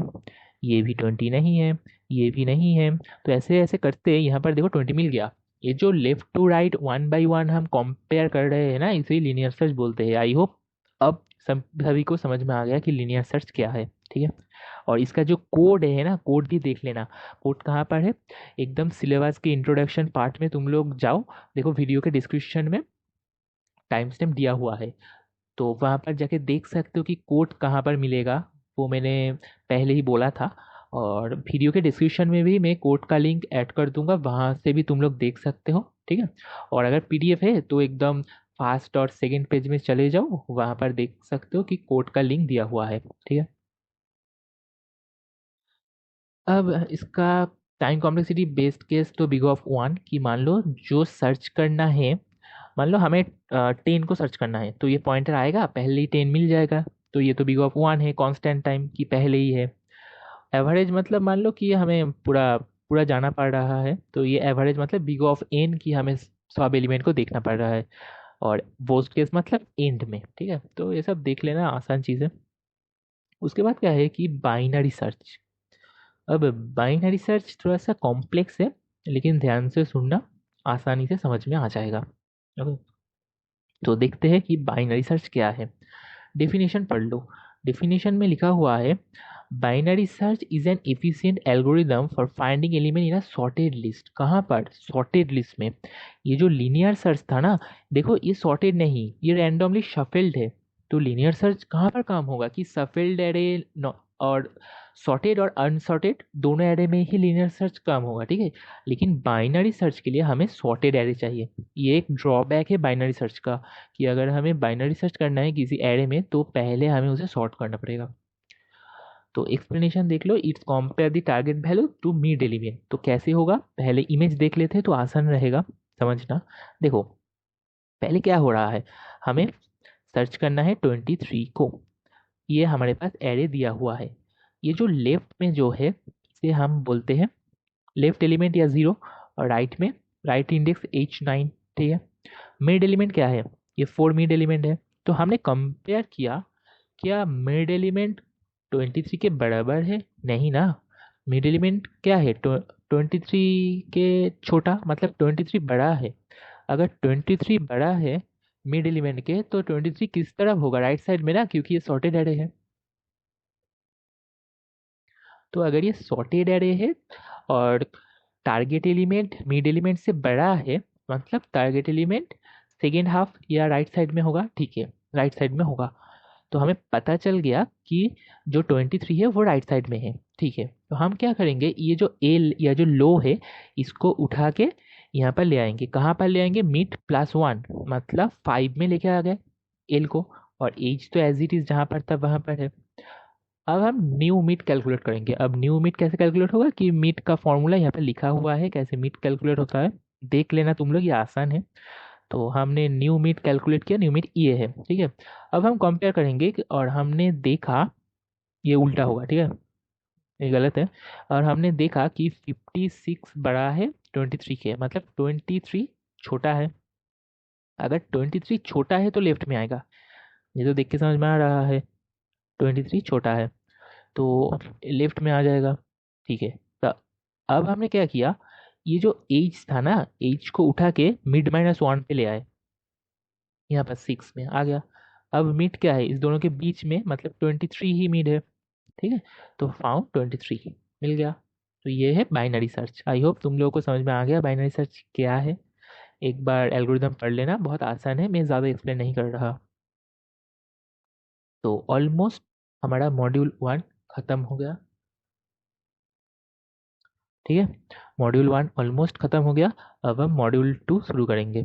ये भी 20 नहीं है, ये भी नहीं है। तो ऐसे ऐसे करते यहाँ पर देखो 20 मिल गया। ये जो left to right one by one हम कंपेयर कर रहे हैं ना, इसे लीनियर सर्च बोलते हैं। आई होप अब सभी को समझ में आ गया कि लीनियर सर्च क्या है। ठीक है, और इसका जो कोड है ना, कोड भी देख लेना। कोड कहाँ पर है, एकदम सिलेबस के इंट्रोडक्शन पार्ट में तुम लोग जाओ, देखो वीडियो के डिस्क्रिप्शन में टाइम स्टैम्प दिया हुआ है, तो वहाँ पर जाके देख सकते हो कि कोड कहाँ पर मिलेगा। वो मैंने पहले ही बोला था, और वीडियो के डिस्क्रिप्शन में भी मैं कोड का लिंक ऐड कर दूंगा, वहाँ से भी तुम लोग देख सकते हो। ठीक है, और अगर पीडीएफ है तो एकदम फास्ट और सेकंड पेज में चले जाओ, वहाँ पर देख सकते हो कि कोड का लिंक दिया हुआ है। ठीक है, अब इसका टाइम कॉम्प्लेक्सिटी बेस्ड केस तो बिग ऑफ 1, कि मान लो जो सर्च करना है, मान लो हमें 10 को सर्च करना है, तो ये पॉइंटर आएगा, पहले ही 10 मिल जाएगा। तो ये तो बिग ऑफ 1 है, कांस्टेंट टाइम की पहले ही है। एवरेज मतलब मान लो कि हमें पूरा पूरा जाना पड़ रहा है, तो ये एवरेज मतलब बिग ऑफ एन की हमें सब एलिमेंट को देखना पड़ रहा है। और वर्स्ट केस मतलब एंड में। ठीक है, तो ये सब देख लेना, आसान चीज़ है। उसके बाद क्या है कि बाइनरी सर्च। अब बाइनरी सर्च थोड़ा सा कॉम्प्लेक्स है, लेकिन ध्यान से सुनना, आसानी से समझ में आ जाएगा। ओके, तो देखते हैं कि बाइनरी सर्च क्या है। डेफिनेशन पढ़ लो। डेफिनेशन में लिखा हुआ है binary search is an efficient algorithm for finding element in a sorted list. कहाँ पर, सॉर्टेड लिस्ट में। ये जो लीनियर सर्च था ना, देखो ये सॉर्टेड नहीं, ये रैंडमली शफल्ड है। तो लीनियर सर्च कहाँ पर काम होगा, कि शफल्ड एरे और सॉर्टेड और अनसॉर्टेड दोनों एरे में ही लीनियर सर्च काम होगा। ठीक है, लेकिन बाइनरी सर्च के लिए हमें सॉर्टेड एरे चाहिए। ये एक ड्रॉबैक है बाइनरी सर्च का, कि अगर हमें बाइनरी सर्च करना है किसी एरे में, तो पहले हमें उसे सॉर्ट करना पड़ेगा। तो एक्सप्लेनेशन देख लो, it's compare the target value to mid element. तो कैसे होगा, पहले इमेज देख लेते हैं तो आसान रहेगा समझना। देखो पहले क्या हो रहा है, हमें सर्च करना है 23 को। ये हमारे पास एरे दिया हुआ है। ये जो लेफ्ट में जो है, इसे हम बोलते हैं लेफ्ट एलिमेंट या जीरो, और राइट में राइट इंडेक्स H9। ठीक है, मिड एलिमेंट क्या है, ये 4 मिड एलिमेंट है। तो हमने कंपेयर किया, क्या मिड एलिमेंट 23 के बराबर है, नहीं ना। मिड एलिमेंट क्या है, 23 के छोटा, मतलब 23 बड़ा है। अगर 23 बड़ा है मिड एलिमेंट के, तो 23 किस तरफ होगा, राइट साइड में ना, क्योंकि ये सॉर्टेड एरे है। तो अगर ये सॉर्टेड एरे है और टारगेट एलिमेंट मिड एलिमेंट से बड़ा है, मतलब टारगेट एलिमेंट सेकेंड हाफ या राइट साइड में होगा। ठीक है, राइट साइड में होगा। तो हमें पता चल गया कि जो 23 है वो राइट साइड में है। ठीक है, तो हम क्या करेंगे, ये जो एल या जो लो है, इसको उठा के यहाँ पर ले आएंगे। कहाँ पर ले आएंगे, मिड +1, मतलब 5 में लेके आ गए एल को, और एज तो एज इट इज जहाँ पर था वहाँ पर है। अब हम न्यू मीट कैलकुलेट करेंगे। अब न्यू मीट कैसे कैलकुलेट होगा, कि मीट का फॉर्मूला यहाँ पे लिखा हुआ है, कैसे मीट कैलकुलेट होता है देख लेना तुम लोग, ये आसान है। तो हमने न्यू मीट कैलकुलेट किया, न्यू मीट ये है। ठीक है, अब हम कंपेयर करेंगे और हमने देखा, ये उल्टा होगा। ठीक है, ये गलत है। और हमने देखा कि 56 बड़ा है 23 के, मतलब 23 छोटा है। अगर 23 छोटा है तो लेफ्ट में आएगा, ये तो देख के समझ में आ रहा है 23 छोटा है, तो लेफ्ट में आ जाएगा। ठीक है, तो अब हमने क्या किया, ये जो एज था ना, एज को उठा के मिड -1 पे ले आए, यहाँ पर 6 में आ गया। अब मिड क्या है, इस दोनों के बीच में, मतलब 23 ही मिड है। ठीक है, तो फाउंड 23। मिल गया। तो ये है बाइनरी सर्च। आई होप तुम लोगों को समझ में आ गया बाइनरी सर्च क्या है। एक बार एल्गोरिदम पढ़ लेना, बहुत आसान है, मैं ज़्यादा एक्सप्लेन नहीं कर रहा। तो ऑलमोस्ट हमारा मॉड्यूल 1 ख़त्म हो गया। ठीक है, मॉड्यूल 1 ऑलमोस्ट ख़त्म हो गया। अब हम मॉड्यूल 2 शुरू करेंगे।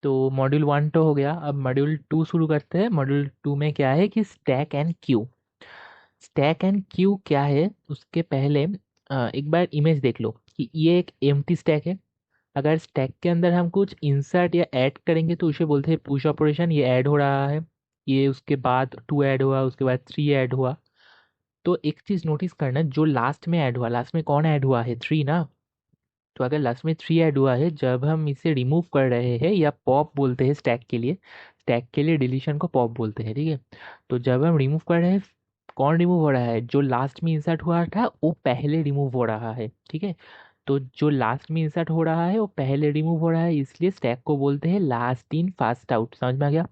तो मॉड्यूल 1 तो हो गया, अब मॉड्यूल 2 शुरू करते हैं। मॉड्यूल 2 में क्या है कि stack and Q. Stack and Q क्या है उसके पहले एक बार इमेज देख लो कि ये एक एम्प्टी स्टैक है। अगर स्टैक के अंदर हम कुछ इंसर्ट या ऐड करेंगे तो उसे बोलते हैं पुश ऑपरेशन। ये ऐड हो रहा है, ये उसके बाद 2 ऐड हुआ, उसके बाद 3 ऐड हुआ। तो एक चीज़ नोटिस करना, जो लास्ट में ऐड हुआ, लास्ट में कौन ऐड हुआ है, 3 ना। तो अगर लास्ट में 3 ऐड हुआ है, जब हम इसे रिमूव कर रहे हैं, या पॉप बोलते हैं स्टैक के लिए, स्टैक के लिए डिलीशन को पॉप बोलते हैं, ठीक है। तो जब हम रिमूव कर रहे हैं, कौन रिमूव हो रहा है, जो लास्ट में इंसर्ट हुआ था वो पहले रिमूव हो रहा है, ठीक है। तो जो लास्ट में इंसर्ट हो रहा है वो पहले रिमूव हो रहा है, इसलिए स्टैक को बोलते हैं लास्ट इन फास्ट आउट। समझ में आ गया।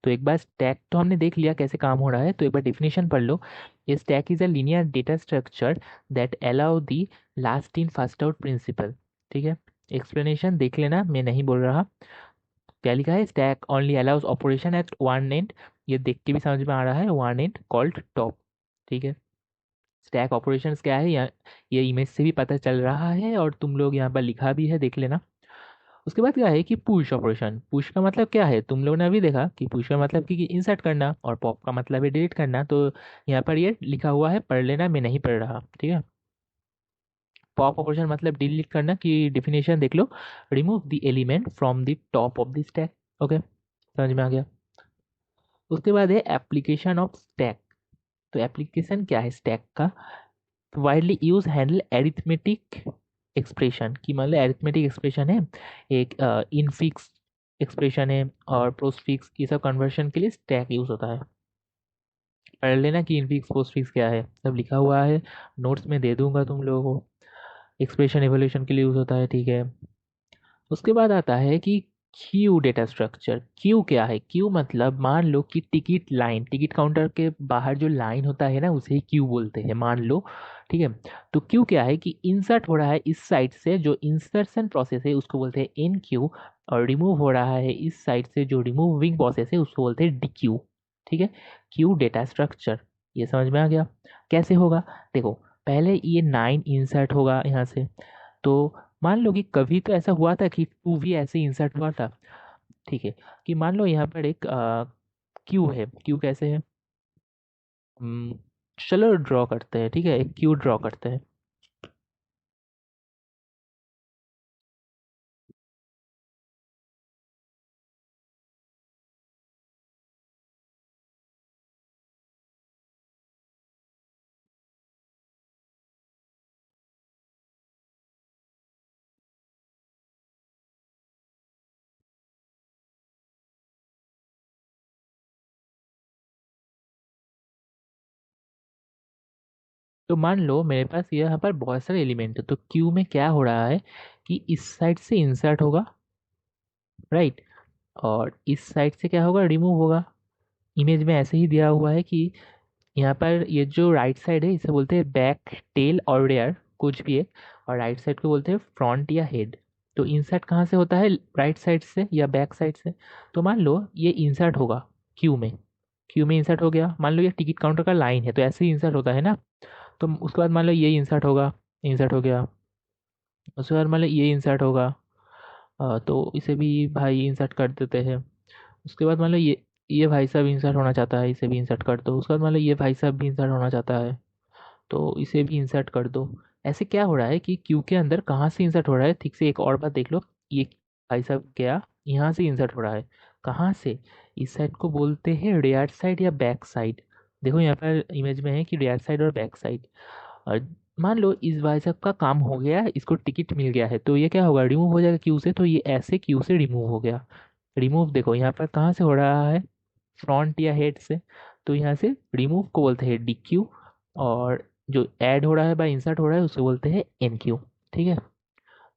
तो एक बार स्टैक तो हमने देख लिया कैसे काम हो रहा है, तो एक बार डिफिनेशन पढ़ लो। ये stack is a linear data structure that allow the last in first out principle. ठीक है, एक्सप्लेनेशन देख लेना, मैं नहीं बोल रहा। क्या लिखा है, stack only allows operation at one and. ये देख के भी समझ में आ रहा है, वन एंड कॉल्ड टॉप। ठीक है, स्टैक ऑपरेशंस क्या है, यहाँ ये इमेज से भी पता चल रहा है और तुम लोग यहाँ पर लिखा भी है, देख लेना। उसके बाद क्या है कि पुश ऑपरेशन। पुश का मतलब क्या है, तुम लोगों ने अभी देखा कि पुश का मतलब कि इंसर्ट करना, और पॉप का मतलब है डिलीट करना। तो यहाँ पर ये लिखा हुआ है, पढ़ लेना, मैं नहीं पढ़ रहा, ठीक है। पॉप ऑपरेशन मतलब डिलीट करना, की डिफिनेशन देख लो, remove the element from the top of the stack. Okay, समझ में आ गया। उसके बाद है एप्लीकेशन ऑफ स्टैक। तो एप्लीकेशन क्या है स्टैक का, widely use handle arithmetic expression की, मतलब एरिथमेटिक एक्सप्रेशन है, एक इनफिक्स एक्सप्रेशन है, और पोस्टफिक्स, ये सब कन्वर्शन के लिए स्टैक यूज होता है। पढ़ लेना कि इनफिक्स पोस्टफिक्स क्या है, सब लिखा हुआ है, नोट्स में दे दूंगा तुम लोगों को। एक्सप्रेशन एवोल्यूशन के लिए यूज होता है, ठीक है। उसके बाद आता है कि क्यू डेटा स्ट्रक्चर। क्यू क्या है, क्यू मतलब मान लो कि टिकट लाइन, टिकट काउंटर के बाहर जो लाइन होता है ना, उसे ही क्यू बोलते हैं, मान लो, ठीक है। तो क्यू क्या है कि इंसर्ट हो रहा है इस साइड से, जो इंसर्शन प्रोसेस है उसको बोलते हैं एन क्यू, और रिमूव हो रहा है इस साइड से, जो रिमूविंग प्रोसेस है उसको बोलते हैं डी क्यू। ठीक है, क्यू डेटा स्ट्रक्चर, ये समझ में आ गया कैसे होगा। देखो, पहले ये 9 इंसर्ट होगा यहाँ से। तो मान लो कि कभी तो ऐसा हुआ था कि 2 भी ऐसे इंसर्ट हुआ था, ठीक है। कि मान लो यहाँ पर एक क्यू है। क्यू कैसे है, हम्म, चलो ड्रॉ करते हैं, ठीक है, एक क्यू ड्रॉ करते हैं। तो मान लो मेरे पास यहाँ पर बहुत सारे एलिमेंट है, तो क्यू में क्या हो रहा है कि इस साइड से इंसर्ट होगा, राइट, और इस साइड से क्या होगा, रिमूव होगा। इमेज में ऐसे ही दिया हुआ है कि यहाँ पर ये जो राइट साइड है इसे बोलते हैं बैक, टेल और रेयर, कुछ भी है। और राइट साइड को बोलते हैं फ्रंट या हेड। तो इंसर्ट कहाँ से होता है, राइट साइड से या बैक साइड से। तो मान लो ये इंसर्ट होगा क्यू में, क्यू में इंसर्ट हो गया। मान लो ये टिकट काउंटर का लाइन है, तो ऐसे ही इंसर्ट होता है ना। तो उसके बाद मान लो ये इंसर्ट होगा, इंसर्ट हो गया। उसके बाद मान लो ये इंसर्ट होगा, तो इसे भी भाई इंसर्ट कर देते हैं। उसके बाद मान लो ये भाई साहब इंसर्ट होना चाहता है, इसे भी इंसर्ट कर दो। उसके बाद मान लो ये भाई साहब भी इंसर्ट होना चाहता है, तो इसे भी इंसर्ट कर दो। ऐसे क्या हो रहा है कि क्यू के अंदर कहाँ से इंसर्ट हो रहा है, ठीक से एक और बात देख लो। ये भाई साहब गया, यहाँ से इंसर्ट हो रहा है, कहाँ से, इस साइड को बोलते हैं रियर साइड या बैक साइड। देखो यहाँ पर इमेज में है कि रियर साइड और बैक साइड। और मान लो इस भाई साहब का काम हो गया, इसको टिकट मिल गया है, तो ये क्या होगा, रिमूव हो जाएगा क्यू से। तो ये ऐसे क्यू से रिमूव हो गया। रिमूव देखो यहाँ पर कहाँ से हो रहा है, फ्रंट या हेड से। तो यहाँ से रिमूव को बोलते हैं डी क्यू, और जो ऐड हो रहा है बाय इंसर्ट हो रहा है उसे बोलते हैं एन क्यू। ठीक है,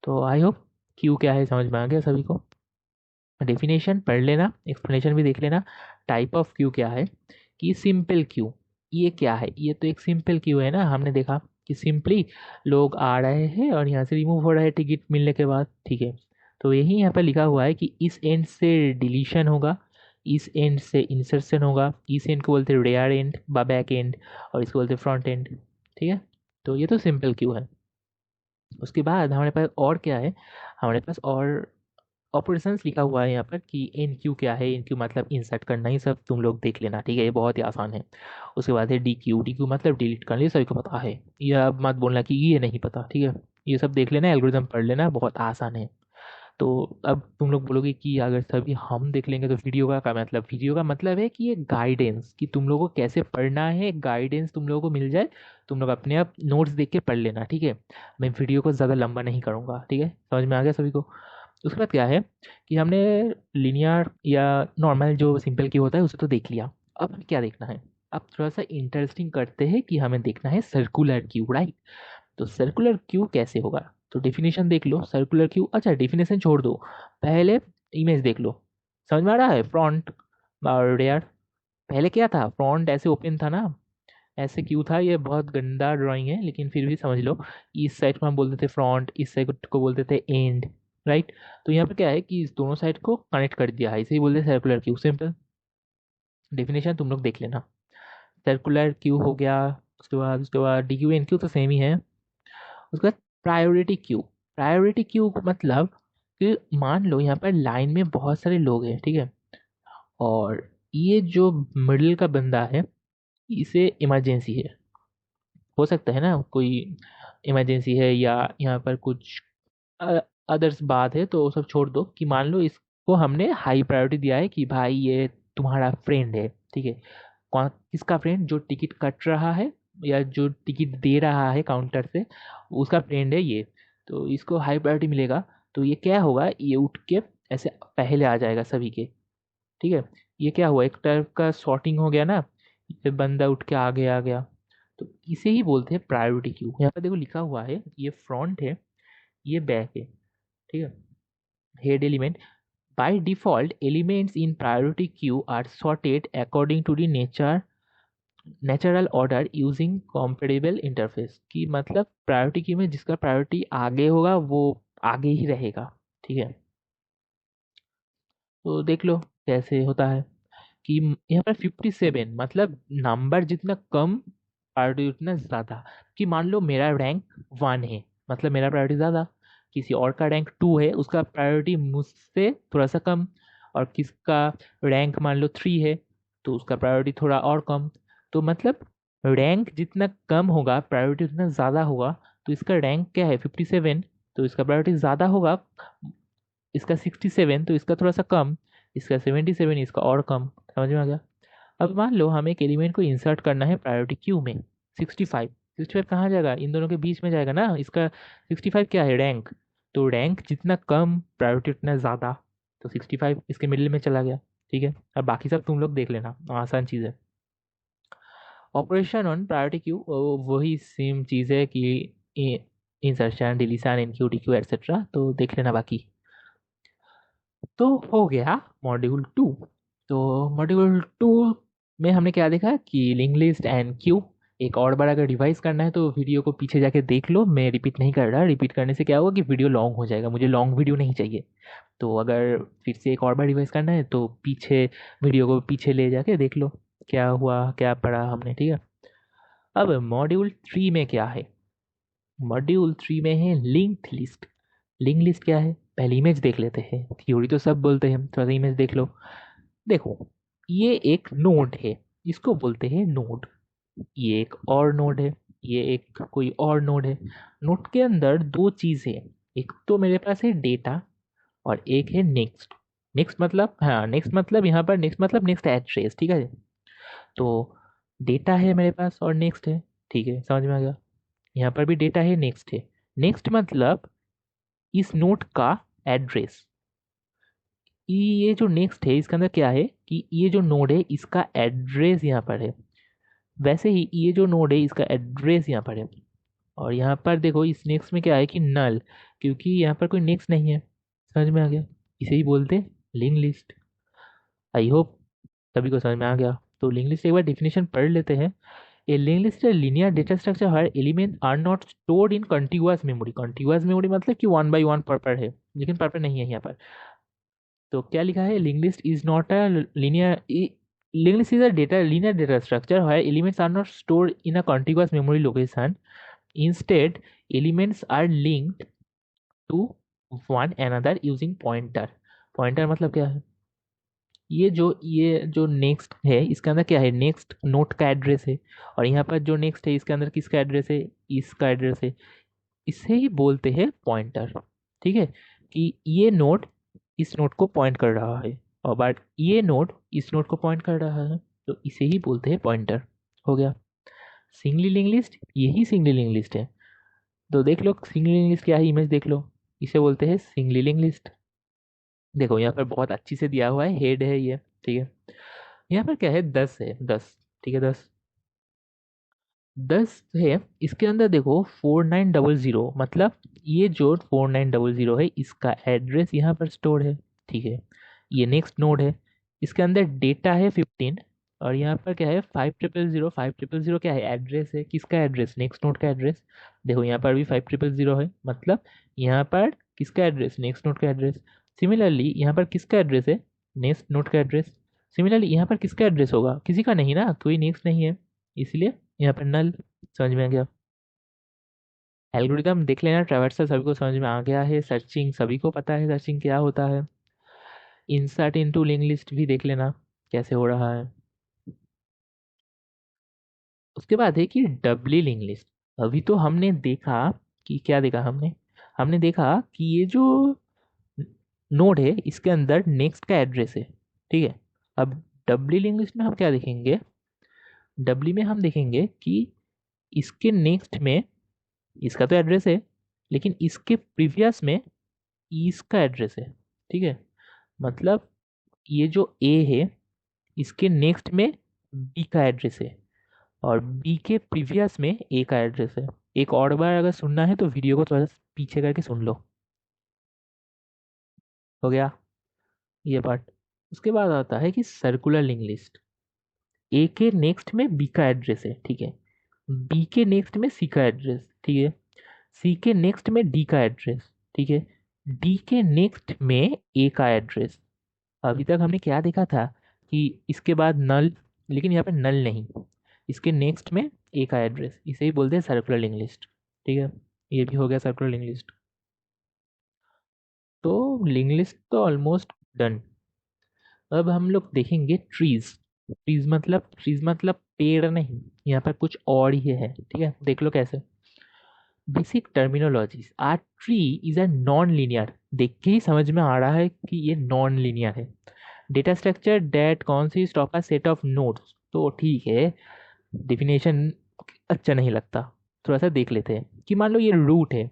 तो आई होप क्यू क्या है समझ में आ गया सभी को। डेफिनेशन पढ़ लेना, एक्सप्लेनेशन भी देख लेना। टाइप ऑफ क्यू क्या है कि सिंपल क्यू। ये क्या है? ये तो एक सिंपल क्यू है ना, हमने देखा कि सिंपली लोग आ रहे हैं और यहाँ से रिमूव हो रहा है टिकट मिलने के बाद, ठीक है। तो यही यहाँ पर लिखा हुआ है कि इस एंड से डिलीशन होगा, इस एंड से इंसर्शन होगा, इस एंड को बोलते हैं रेयर एंड व बैक एंड, और इसको बोलते हैं फ्रंट एंड, ठीक है। तो ये तो सिंपल क्यू है। उसके बाद हमारे पास और क्या है, हमारे पास और ऑपरेशंस लिखा हुआ है यहाँ पर कि एन क्यू क्या है। एन क्यू मतलब इंसर्ट करना, ही सब तुम लोग देख लेना, ठीक है, ये बहुत ही आसान है। उसके बाद है डी क्यू। डी क्यू मतलब डिलीट करना, ये सभी को पता है, ये अब मत बोलना कि ये नहीं पता, ठीक है। ये सब देख लेना, एल्गोरिथम पढ़ लेना, बहुत आसान है। तो अब तुम लोग बोलोगे कि अगर सभी हम देख लेंगे तो वीडियो का क्या मतलब? वीडियो का मतलब है कि ये गाइडेंस, कि तुम लोगों को कैसे पढ़ना है, गाइडेंस तुम लोगों को मिल जाए। तुम लोग अपने आप नोट्स देख के पढ़ लेना, ठीक है। मैं वीडियो को ज़्यादा लंबा नहीं करूँगा, ठीक है, समझ में आ गया सभी को? उसके बाद क्या है कि हमने लीनियर या नॉर्मल जो सिंपल क्यू होता है उसे तो देख लिया। अब हमें क्या देखना है? अब थोड़ा सा इंटरेस्टिंग करते हैं कि हमें देखना है सर्कुलर क्यू, राइट। तो सर्कुलर क्यू कैसे होगा? तो डेफिनेशन देख लो सर्कुलर क्यू। अच्छा, डेफिनेशन छोड़ दो, पहले इमेज देख लो। समझ में आ रहा है? फ्रंट और रेयर। पहले क्या था? फ्रंट ऐसे ओपन था ना, ऐसे क्यू था। ये बहुत गंदा ड्राइंग है लेकिन फिर भी समझ लो। इस साइड को हम बोलते थे फ्रंट, इस साइड को बोलते थे एंड, राइट। तो यहाँ पे क्या है कि इस दोनों साइड को कनेक्ट कर दिया है, इसे ही बोलते हैं सर्कुलर क्यू, सिंपल। डेफिनेशन तुम लोग देख लेना। सर्कुलर क्यू हो गया। उसके बाद डी क्यू एन क्यू तो सेम ही है। उसके बाद प्रायोरिटी क्यू। प्रायोरिटी क्यू मतलब कि मान लो यहाँ पर लाइन में बहुत सारे लोग हैं, ठीक है, और ये जो मिडिल का बंदा है इसे इमरजेंसी है। हो सकता है ना कोई इमरजेंसी है या यहाँ पर कुछ अदर्स बात है, तो वो सब छोड़ दो। कि मान लो इसको हमने हाई प्रायोरिटी दिया है कि भाई ये तुम्हारा फ्रेंड है, ठीक है। कौन? किसका फ्रेंड? जो टिकट कट रहा है या जो टिकट दे रहा है काउंटर से, उसका फ्रेंड है ये। तो इसको हाई प्रायोरिटी मिलेगा। तो ये क्या होगा, ये उठ के ऐसे पहले आ जाएगा सभी के, ठीक है। ये क्या हुआ, एक टाइप का सॉर्टिंग हो गया ना, ये बंदा उठ के आगे आ गया। तो इसे ही बोलते हैं प्रायोरिटी क्यू। यहाँ पर देखो लिखा हुआ है, ये फ्रंट है, ये बैक है, ठीक है। Head element. By default elements in priority queue are sorted according to the natural order using comparable interface. की मतलब प्रायोरिटी क्यू में जिसका प्रायोरिटी आगे होगा वो आगे ही रहेगा, ठीक है। तो देख लो कैसे होता है कि यहाँ पर 57 मतलब नंबर जितना कम प्रायोरिटी उतना ज़्यादा। कि मान लो मेरा रैंक 1 है, मतलब मेरा प्रायोरिटी ज़्यादा। किसी और का रैंक 2 है, उसका प्रायोरिटी मुझसे थोड़ा सा कम। और किसका रैंक मान लो 3 है, तो उसका प्रायोरिटी थोड़ा और कम। तो मतलब रैंक जितना कम होगा प्रायोरिटी उतना ज़्यादा होगा। तो इसका रैंक क्या है? 57, तो इसका प्रायोरिटी ज़्यादा होगा। इसका 67 तो इसका थोड़ा सा कम। इसका 77 इसका और कम। समझ में आ गया? अब मान लो हमें एक एलिमेंट को इंसर्ट करना है प्रायोरिटी क्यू में। 65, 65 कहाँ जाएगा? इन दोनों के बीच में जाएगा ना। इसका 65 क्या है? रैंक। तो रैंक जितना कम प्रायोरिटी उतना ज़्यादा। तो 65 इसके मिडिल में चला गया, ठीक है। अब बाकी सब तुम लोग देख लेना, आसान चीज़ है। ऑपरेशन ऑन प्रायोरिटी क्यू वही सेम चीज़ है कि insertion, deletion, enqueue, dequeue et cetera, तो देख लेना बाकी। तो हो गया मॉड्यूल 2। तो मॉड्यूल 2 में हमने क्या देखा कि लिंक लिस्ट एंड क्यू। एक और बार अगर रिवाइज करना है तो वीडियो को पीछे जाके देख लो, मैं रिपीट नहीं कर रहा। रिपीट करने से क्या होगा कि वीडियो लॉन्ग हो जाएगा, मुझे लॉन्ग वीडियो नहीं चाहिए। तो अगर फिर से एक और बार रिवाइज करना है तो पीछे वीडियो को पीछे ले जाके देख लो क्या हुआ, क्या पढ़ा हमने, ठीक है। अब मॉड्यूल 3 में क्या है? मॉड्यूल 3 में है लिंक लिस्ट। लिंक लिस्ट क्या है? पहले इमेज देख लेते हैं। थ्योरी तो सब बोलते हैं, थोड़ा सा इमेज देख लो। देखो, ये एक नोड है, इसको बोलते हैं नोड। ये एक और नोड है, ये एक कोई और नोड है। नोड के अंदर दो चीज़ है, एक तो मेरे पास है डेटा और एक है नेक्स्ट। नेक्स्ट मतलब, हाँ नेक्स्ट मतलब यहाँ पर नेक्स्ट मतलब नेक्स्ट एड्रेस, ठीक है। तो डेटा है मेरे पास और नेक्स्ट है, ठीक है, समझ में आ गया। यहाँ पर भी डेटा है, नेक्स्ट है। नेक्स्ट मतलब इस नोड का एड्रेस। ये जो नेक्स्ट है इसके अंदर क्या है कि ये जो नोड है इसका एड्रेस यहाँ पर है। वैसे ही ये जो नोड है इसका एड्रेस यहाँ पर है। और यहाँ पर देखो इस नेक्स्ट में क्या है कि नल, क्योंकि यहाँ पर कोई नेक्स्ट नहीं है। समझ में आ गया? इसे ही बोलते लिंक लिस्ट। आई होप सभी को समझ में आ गया। तो लिंक लिस्ट एक बार डिफिनेशन पढ़ लेते हैं। ए लिंक लिस्ट है linear data structure where elements are not stored in contiguous memory। contiguous memory मतलब कि वन बाई वन पर है, लेकिन पर नहीं है यहाँ पर। तो क्या लिखा है, link list is not a linear, link list is a data linear data structure where elements are not stored in a contiguous memory location। instead elements are linked to one another using pointer। Pointer मतलब क्या है, ये जो next है इसके अंदर क्या है, नेक्स्ट नोट का एड्रेस है, और यहाँ पर जो नेक्स्ट है इसके अंदर किसका एड्रेस है, इसका एड्रेस है। इसे ही बोलते हैं पॉइंटर। ठीक है, कि ये नोट इस नोट को पॉइंट कर रहा है, और बट ये नोट इस नोट को पॉइंट कर रहा है, तो इसे ही बोलते हैं पॉइंटर। हो गया। सिंगली लिंक लिस्ट, यही सिंगली लिंक लिस्ट है। तो देख लो सिंगली लिंक लिस्ट क्या है, इमेज देख लो, इसे बोलते हैं सिंगली लिंक लिस्ट। देखो यहाँ पर बहुत अच्छी से दिया हुआ है, हेड है ये। ठीक है, यहाँ पर क्या है, 10 है, 10। ठीक है, 10, 10 है। इसके अंदर देखो 4900, मतलब ये जो 4900 है इसका एड्रेस यहाँ पर स्टोर है। ठीक है, ये नेक्स्ट नोड है, इसके अंदर डेटा है 15, और यहाँ पर क्या है 5000। 5000 क्या है, एड्रेस है, किसका एड्रेस, नेक्स्ट नोड का एड्रेस। देखो यहाँ पर भी 5000 है, मतलब यहाँ पर किसका एड्रेस, नेक्स्ट नोड का एड्रेस। सिमिलरली यहाँ पर किसका एड्रेस है, नेक्स्ट नोड का एड्रेस। सिमिलरली यहाँ पर किसका एड्रेस होगा, किसी का नहीं ना, कोई नेक्स्ट नहीं है, इसलिए यहाँ पर नल। समझ में आ गया। एल्गोरिदम देख लेना, ट्रैवर्सल सभी को समझ में आ गया है। सर्चिंग सभी को पता है सर्चिंग क्या होता है। इंसर्ट इनटू लिंक लिस्ट भी देख लेना कैसे हो रहा है। उसके बाद है कि डबली लिंक लिस्ट। अभी तो हमने देखा कि क्या देखा हमने, हमने देखा कि ये जो नोड है इसके अंदर नेक्स्ट का एड्रेस है। ठीक है, अब डबली लिंक लिस्ट में हम क्या देखेंगे, डबली में हम देखेंगे कि इसके नेक्स्ट में इसका तो एड्रेस है, लेकिन इसके प्रीवियस में इसका एड्रेस है। ठीक है, मतलब ये जो ए है इसके नेक्स्ट में बी का एड्रेस है, और बी के प्रीवियस में ए का एड्रेस है। एक और बार अगर सुनना है तो वीडियो को थोड़ा सा पीछे करके सुन लो। हो गया ये पार्ट। उसके बाद आता है कि सर्कुलर लिंक लिस्ट। ए के नेक्स्ट में बी का एड्रेस है। ठीक है, बी के नेक्स्ट में सी का एड्रेस। ठीक है, सी के नेक्स्ट में डी का एड्रेस। ठीक है, डी के नेक्स्ट में ए का एड्रेस। अभी तक हमने क्या देखा था कि इसके बाद नल, लेकिन यहाँ पे नल नहीं, इसके नेक्स्ट में ए का एड्रेस, इसे ही बोलते हैं सर्कुलर लिंक लिस्ट। ठीक है, ये भी हो गया सर्कुलर लिंक लिस्ट। तो लिंक लिस्ट तो ऑलमोस्ट डन। अब हम लोग देखेंगे ट्रीज। ट्रीज मतलब पेड़ नहीं, यहाँ पर कुछ और ही है। ठीक है, देख लो कैसे। Basic terminologies, are tree is a non linear. देख के ही समझ में आ रहा है कि ये नॉन लीनियर है। Data structure that consist of a set of nodes. तो ठीक है, डिफिनेशन अच्छा नहीं लगता, थोड़ा सा देख लेते हैं। कि मान लो ये रूट है,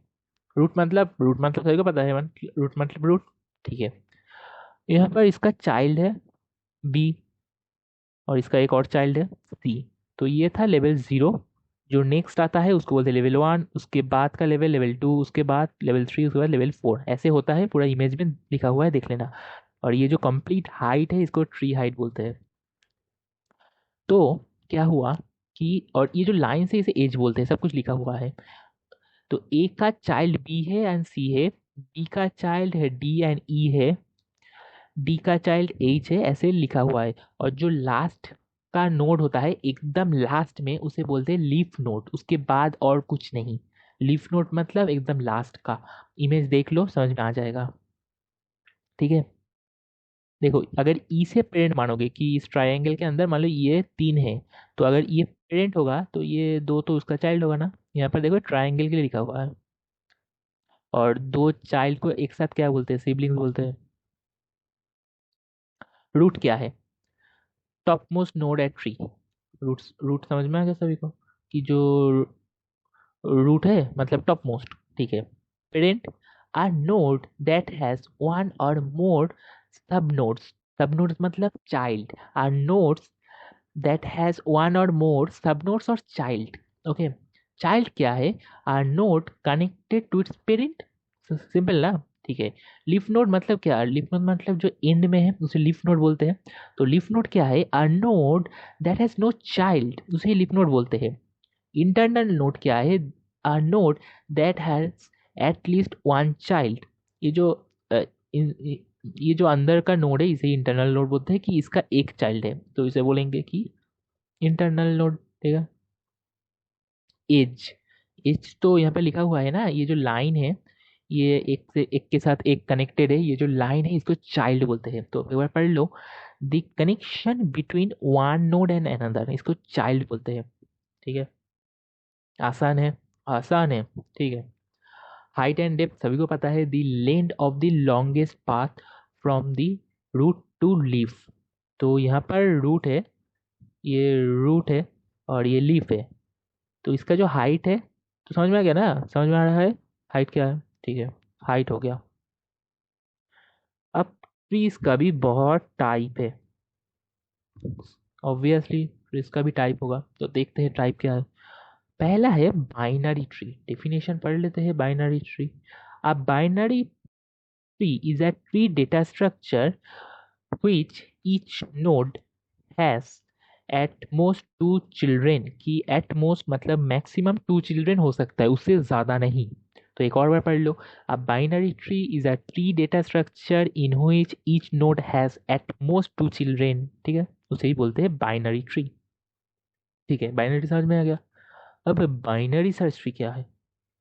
रूट मतलब सभी को पता है, रूट मतलब रूट। ठीक है, यहाँ पर इसका चाइल्ड है बी, और इसका एक और चाइल्ड है सी। तो ये था लेवल 0। जो नेक्स्ट आता है उसको बोलते हैं लेवल 1, उसके बाद का लेवल लेवल 2, उसके बाद लेवल 3, उसके बाद लेवल 4। ऐसे होता है, पूरा इमेज में लिखा हुआ है, देख लेना। और ये जो कंप्लीट हाइट है इसको ट्री हाइट बोलते हैं। तो क्या हुआ कि, और ये जो लाइन से इसे एज बोलते हैं, सब कुछ लिखा हुआ है। तो ए का चाइल्ड बी है एंड सी है, बी का चाइल्ड है डी एंड ई है, डी का चाइल्ड एच है, ऐसे लिखा हुआ है। और जो लास्ट का नोड होता है एकदम लास्ट में, उसे बोलते हैं लीफ नोड, उसके बाद और कुछ नहीं। लीफ नोड मतलब एकदम लास्ट का। इमेज देख लो समझ में आ जाएगा। ठीक है, देखो अगर ई से पेरेंट मानोगे कि इस ट्रायंगल के अंदर मान लो ये 3 है, तो अगर ये पेरेंट होगा तो ये 2 तो उसका चाइल्ड होगा ना। यहाँ पर देखो ट्रायंगल के लिए लिखा हुआ है, और 2 चाइल्ड को एक साथ क्या बोलते हैं, सिबलिंग्स बोलते हैं। रूट क्या है, top most node at tree. Root समझ में आ गया सभी को, कि जो रूट है मतलब टॉप मोस्ट। ठीक है, parent are node that has one or more sub nodes. Sub nodes मतलब child, are nodes that has one or more sub nodes और चाइल्ड। ओके, चाइल्ड क्या है, are node connected to its parent. Simple ना, ठीक है। Leaf node मतलब क्या, leaf node मतलब जो एंड में है उसे लीफ नोड बोलते हैं। तो लीफ नोड क्या है, a node that has no child, उसे लीफ नोड बोलते हैं। इंटरनल नोड क्या है, a node that has at least one child. ये जो अ, ये जो अंदर का नोड है इसे इंटरनल नोड बोलते हैं कि इसका एक चाइल्ड है, तो इसे बोलेंगे कि इंटरनल नोड। ठीक है। एज, एज तो यहाँ पे लिखा हुआ है ना, ये जो लाइन है ये एक से एक के साथ एक कनेक्टेड है, ये जो लाइन है इसको चाइल्ड बोलते हैं। तो एक बार पढ़ लो, the connection between one node and another, इसको चाइल्ड बोलते हैं। ठीक है, आसान है, आसान है। ठीक है। हाइट एंड डेप्थ सभी को पता है, the length of the longest path from the root to leaf. तो यहाँ पर रूट है, ये रूट है और ये लीफ है, तो इसका जो हाइट है, तो समझ में आ गया ना, समझ में आ रहा है हाइट क्या है। ठीक है, हाइट हो गया। अब ट्रीज का भी बहुत टाइप है, ऑब्वियसली ट्रीज का भी टाइप होगा, तो देखते हैं टाइप क्या है। पहला है बाइनरी ट्री, डेफिनेशन पढ़ लेते हैं बाइनरी ट्री। अब binary tree is a tree data structure which each node has at most two children, कि at most मतलब मैक्सिमम टू चिल्ड्रेन हो सकता है, उससे ज़्यादा नहीं। तो एक और बार पढ़ लो, a binary tree is a tree data structure in which each node has at most two children। ठीक है, उसे ही बोलते हैं बाइनरी ट्री। ठीक है, बाइनरी समझ में आ गया। अब बाइनरी सर्च ट्री क्या है,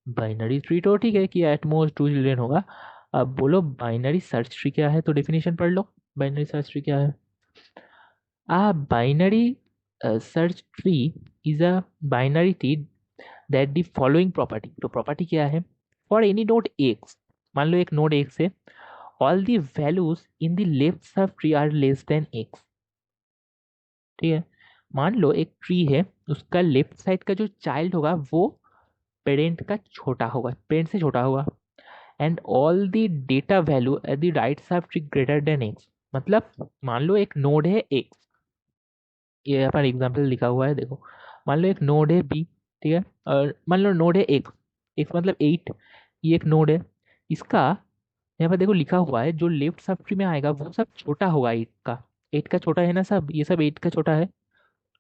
बाइनरी ट्री तो ठीक है कि एट मोस्ट टू चिल्ड्रेन होगा। अब बोलो बाइनरी सर्च ट्री क्या है, तो डेफिनेशन पढ़ लो, बाइनरी सर्च ट्री क्या है। A binary search tree is a binary tree that the following property, तो property क्या है, for any node x, मान लो एक नोड x है, all the values in the left sub tree are less than x। ठीक है, मान लो एक ट्री है, उसका लेफ्ट साइड का जो चाइल्ड होगा वो पेरेंट का छोटा होगा, पेरेंट से छोटा होगा, and all the data value at the right sub tree greater than x. मतलब मान लो एक नोड है एक्स, ये यहाँ पर एग्जाम्पल लिखा हुआ है देखो, मान लो एक नोड है बी, ठीक है, और मान लो नोड है एक्स, एक्स मतलब 8, ये एक नोड है, इसका यहाँ पर देखो लिखा हुआ है जो लेफ्ट सब ट्री में आएगा वो सब छोटा होगा 8 का, 8 का छोटा है ना सब, ये सब 8 का छोटा है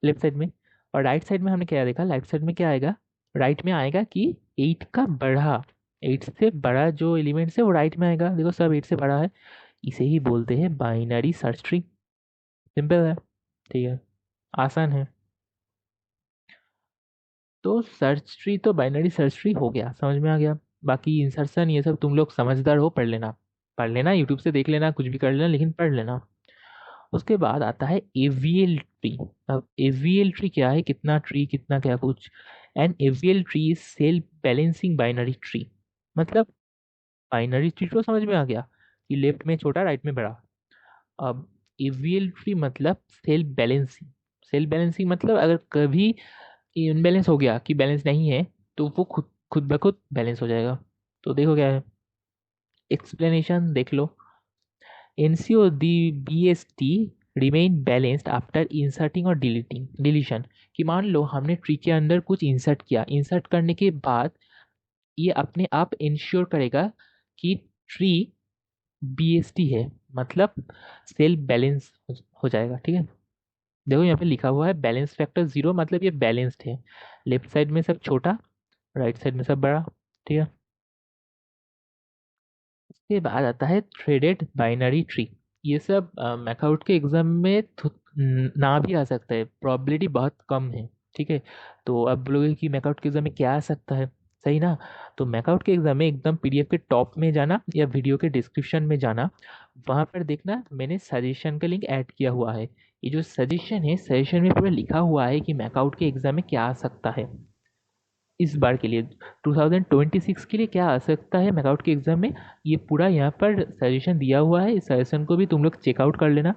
लेफ्ट साइड में। और राइट साइड में हमने क्या देखा, राइट साइड में क्या आएगा, राइट में आएगा कि 8 का बड़ा, 8 से बड़ा जो एलिमेंट्स है वो राइट में आएगा, देखो सब 8 से बड़ा है, इसे ही बोलते हैं बाइनरी सर्च ट्री। सिंपल है, ठीक है, आसान है। तो सर्च ट्री तो बाइनरी सर्च ट्री हो गया, समझ में आ गया। बाकी इंसर्शन ये सब तुम लोग समझदार हो, पढ़ लेना, पढ़ लेना, यूट्यूब से देख लेना, कुछ भी कर लेना, लेकिन पढ़ लेना। उसके बाद आता है एवीएल ट्री। अब एवीएल ट्री क्या है, कितना ट्री कितना क्या कुछ, and AVL tree is self balancing binary tree. मतलब बाइनरी ट्री तो समझ में आ गया कि लेफ्ट में छोटा राइट में बड़ा। अब एवीएल ट्री मतलब सेल्फ बैलेंसिंग, सेल्फ बैलेंसिंग मतलब अगर कभी इनबैलेंस हो गया कि बैलेंस नहीं है, तो वो खुद खुद ब खुद बैलेंस हो जाएगा। तो देखो क्या है, एक्सप्लेनेशन देख लो। ensure the BST remain balanced after inserting और डिलीशन, कि मान लो हमने ट्री के अंदर कुछ इंसर्ट किया, इंसर्ट करने के बाद ये अपने आप इंश्योर करेगा कि ट्री BST है, मतलब सेल्फ बैलेंस हो जाएगा। ठीक है, देखो यहाँ पे लिखा हुआ है बैलेंस फैक्टर 0, मतलब ये बैलेंस्ड है, लेफ्ट साइड में सब छोटा, राइट साइड में सब बड़ा। ठीक है, इसके बाद आता है थ्रेडेड बाइनरी ट्री। ये सब मैकआउट के एग्जाम में ना भी आ सकता है, प्रोबेबिलिटी बहुत कम है। ठीक है, तो अब बोलोगे कि मैकआउट के एग्जाम में क्या आ सकता है, सही ना। तो मैकआउट के एग्जाम में एकदम पीडीएफ के टॉप में जाना या वीडियो के डिस्क्रिप्शन में जाना, वहाँ पर देखना मैंने सजेशन का लिंक ऐड किया हुआ है। ये जो सजेशन है, सजेशन में पूरा लिखा हुआ है कि मैकआउट के एग्जाम में क्या आ सकता है इस बार के लिए, 2026 के लिए क्या आ सकता है मैकआउट के एग्ज़ाम में, ये पूरा यहाँ पर सजेशन दिया हुआ है। इस सजेशन को भी तुम लोग चेकआउट कर लेना,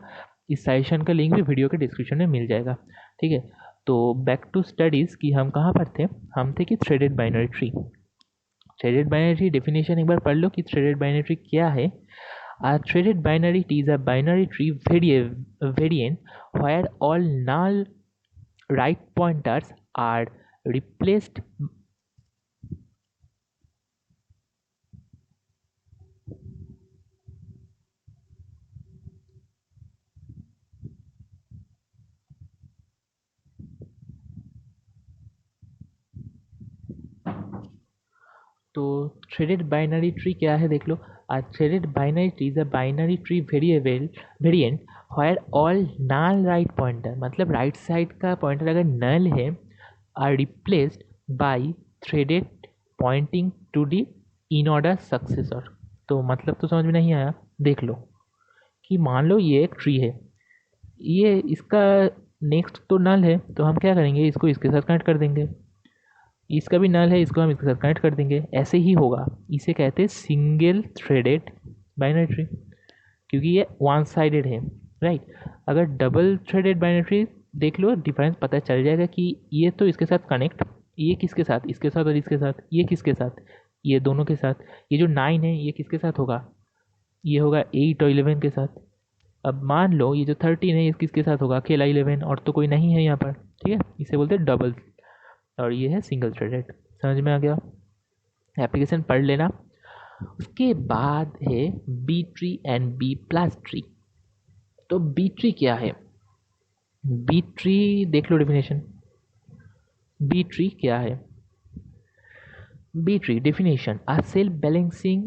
इस सजेशन का लिंक भी वीडियो के डिस्क्रिप्शन में मिल जाएगा। ठीक है, तो बैक टू स्टडीज़ कि हम कहाँ पर थे, हम थे कि threaded binary tree. Threaded binary tree definition एक बार पढ़ लो कि थ्रेडेड बाइनरी ट्री क्या है। A threaded binary tree is a binary tree variant where all null right pointers are replaced तो थ्रेडेड बाइनरी ट्री क्या है देख लो। A threaded binary tree is a binary tree variant where all null right pointer मतलब right side का pointer अगर null है are replaced by threaded pointing to the in order successor. तो मतलब तो समझ में नहीं आया। देख लो कि मान लो ये एक ट्री है, ये इसका नेक्स्ट तो नल है, तो हम क्या करेंगे, इसको इसके साथ कनेक्ट कर देंगे। इसका भी नल है, इसको हम इसके साथ कनेक्ट कर देंगे। ऐसे ही होगा। इसे कहते हैं सिंगल थ्रेडेड बाइनरी ट्री, क्योंकि ये वन साइडेड है, राइट। अगर डबल थ्रेडेड बाइनरी ट्री देख लो, डिफरेंस पता चल जाएगा कि ये तो इसके साथ कनेक्ट, ये किसके साथ, इसके साथ और इसके साथ, ये किसके साथ, ये दोनों के साथ। ये जो 9 है ये किसके साथ होगा, ये होगा 8 और 11 के साथ। अब मान लो ये जो 13 है ये किसके साथ होगा, अकेला 11, और तो कोई नहीं है यहाँ पर, ठीक है। इसे बोलते हैं डबल, और ये है सिंगल थ्रेडेड। समझ में आ गया। एप्लीकेशन पढ़ लेना। उसके बाद है B tree and B plus tree. तो बी ट्री क्या है, बी ट्री देख लो डेफिनेशन। बी ट्री क्या है, B tree definition a self balancing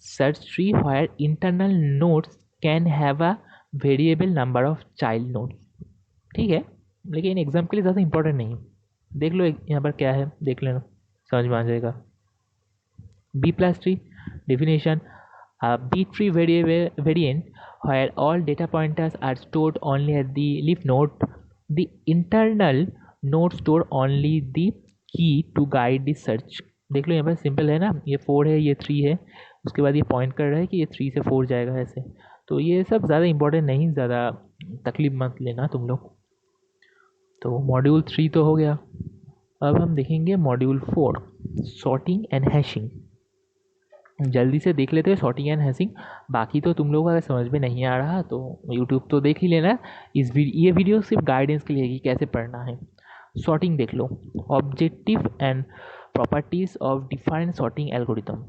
search tree where internal nodes can have a variable number of child nodes। ठीक है, लेकिन exam के लिए ज़्यादा इंपॉर्टेंट नहीं। देख लो यहाँ पर क्या है, देख लेना, समझ में आ जाएगा। B plus tree definition B tree variant where all data pointers are stored only at the leaf node, the internal node store only the key to guide the search। देख लो यहाँ पर सिंपल है ना, ये 4 है, ये 3 है, उसके बाद ये पॉइंट कर रहा है कि ये 3 से 4 जाएगा ऐसे। तो ये सब ज़्यादा इंपॉर्टेंट नहीं, ज़्यादा तकलीफ मत लेना तुम लोग। तो मॉड्यूल 3 तो हो गया। अब हम देखेंगे मॉड्यूल 4, सॉर्टिंग एंड हैशिंग। जल्दी से देख लेते हैं सॉर्टिंग एंड हैशिंग। बाकी तो तुम लोगों को अगर समझ में नहीं आ रहा तो यूट्यूब तो देख ही लेना। ये वीडियो सिर्फ गाइडेंस के लिए है कि कैसे पढ़ना है। सॉर्टिंग देख लो, objective and properties of different sorting algorithm.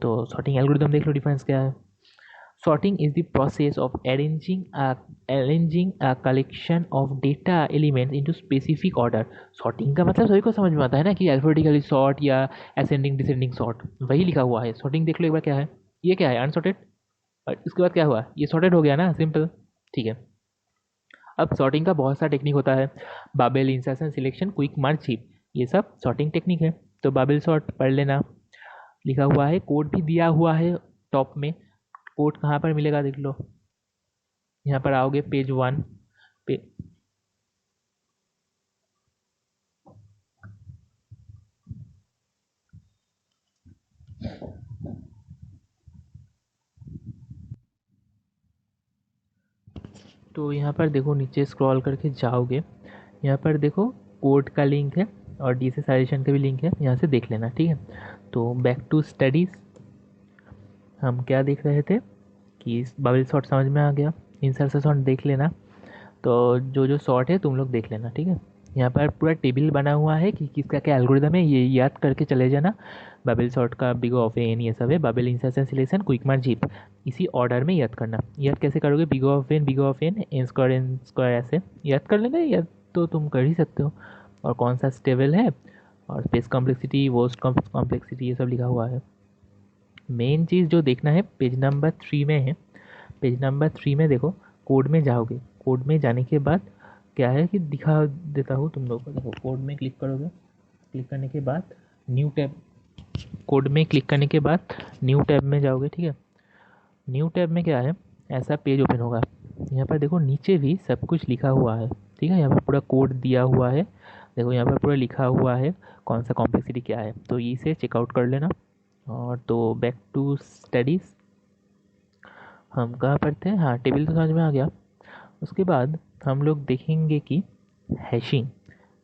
तो सॉर्टिंग एल्गोरिथम देख लो, डिफरेंस क्या है। Sorting is the process of arranging a collection of data elements into specific order। Sorting का मतलब सभी को समझ में आता है ना कि alphabetically sort या ascending descending sort, वही लिखा हुआ है। Sorting देख लो एक बार क्या है, ये क्या है अनसॉर्टेड, और इसके बाद क्या हुआ, ये सॉर्टेड हो गया ना, सिंपल, ठीक है। अब सॉर्टिंग का बहुत सारा टेक्निक होता है, बाबेल, इंसर्शन, सिलेक्शन, क्विक मर्ज, हीप, ये सब सॉर्टिंग टेक्निक है। तो बाबेल सॉर्ट पढ़ लेना, लिखा हुआ है, कोड भी दिया हुआ है टॉप में। कोड कहाँ पर मिलेगा देख लो, यहाँ पर आओगे पेज 1 पे। तो यहाँ पर देखो, नीचे स्क्रॉल करके जाओगे, यहाँ पर देखो कोड का लिंक है और डीएसए सजेशन का भी लिंक है, यहाँ से देख लेना, ठीक है। तो बैक टू स्टडीज़, हम क्या देख रहे थे कि बबल शॉट समझ में आ गया, इंसर्शन शॉट देख लेना। तो जो जो शॉट है तुम लोग देख लेना, ठीक है। यहाँ पर पूरा टेबल बना हुआ है कि किसका क्या एल्गोरिदम है, ये याद करके चले जाना। बबल शॉट का बिग ऑफ एन ये सब है, bubble, insertion, selection, quick merge, heap, इसी ऑर्डर में याद करना। याद कैसे करोगे, big of n, n square, ऐसे याद कर लेना। याद तो तुम कर ही सकते हो। और कौन सा स्टेबल है, और स्पेस कॉम्प्लेक्सिटी, वोस्ट कॉम्प्लेक्सिटी, ये सब लिखा हुआ है। मेन चीज़ जो देखना है पेज नंबर 3 में है। पेज नंबर 3 में देखो, कोड में जाओगे, कोड में जाने के बाद क्या है कि दिखा देता हूँ तुम लोगों को। देखो कोड में क्लिक करोगे, क्लिक करने के बाद न्यू टैब, कोड में क्लिक करने के बाद न्यू टैब में जाओगे, ठीक है। न्यू टैब में क्या है, ऐसा पेज ओपन होगा। यहाँ पर देखो नीचे भी सब कुछ लिखा हुआ है, ठीक है। यहाँ पर पूरा कोड दिया हुआ है, देखो यहाँ पर पूरा लिखा हुआ है कौन सा कॉम्प्लेक्सिटी क्या है, तो इसे चेकआउट कर लेना। और तो बैक टू स्टडीज़, हम कहाँ पर थे, हाँ टेबल तो समझ में आ गया। उसके बाद हम लोग देखेंगे कि हैशिंग।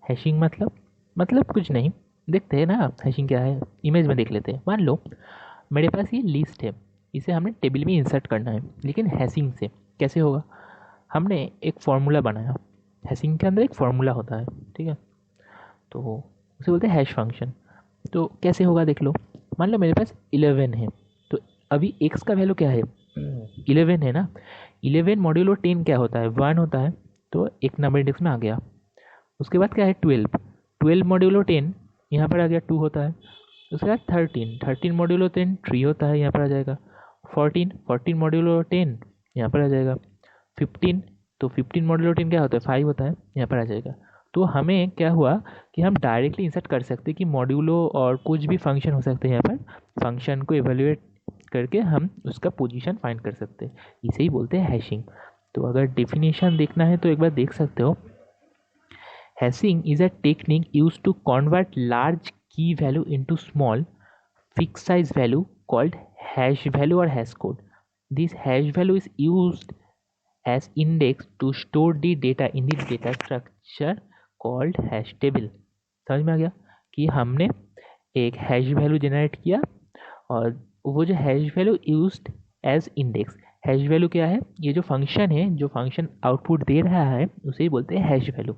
हैशिंग मतलब कुछ नहीं, देखते हैं ना हैशिंग क्या है, इमेज में देख लेते हैं। मान लो मेरे पास ये लिस्ट है, इसे हमने टेबल में इंसर्ट करना है, लेकिन हैशिंग से कैसे होगा, हमने एक फार्मूला बनाया। हैशिंग के अंदर एक फार्मूला होता है, ठीक है, तो उसे बोलते हैं हैश फंक्शन। तो कैसे होगा देख लो, मान लो मेरे पास 11 है, तो अभी एक्स का वैल्यू क्या है, 11 है ना। 11 मॉड्यूलो 10 क्या होता है, 1 होता है, तो एक नंबर इंडेक्स में आ गया। उसके बाद क्या है 12 मॉड्यूलो 10, यहाँ पर आ गया 2 होता है। उसके बाद 13 मॉड्यूलो 10 ट्री होता है, यहाँ पर आ जाएगा। 14 मॉड्यूलो 10 यहाँ पर आ जाएगा। 15 तो 15 मॉड्यूलो 10 क्या होता है, 5 होता है, यहाँ पर आ जाएगा। तो हमें क्या हुआ कि हम डायरेक्टली इंसर्ट कर सकते हैं कि मॉड्यूलो और कुछ भी फंक्शन हो सकते हैं, यहाँ पर फंक्शन को एवेल्युएट करके हम उसका पोजीशन फाइंड कर सकते हैं। इसे ही बोलते हैं हैशिंग। तो अगर डेफिनेशन देखना है तो एक बार देख सकते हो। Hashing is a technique use to convert large key value into small fixed size value called hash value or hash code. This hash value is used as index to store the data in the data structure called hash table. समझ में आ गया कि हमने एक hash value generate किया और वो जो hash value used as index. Hash value क्या है, ये जो फंक्शन है, जो फंक्शन आउटपुट दे रहा है उसे ही बोलते हैं हैश वैल्यू।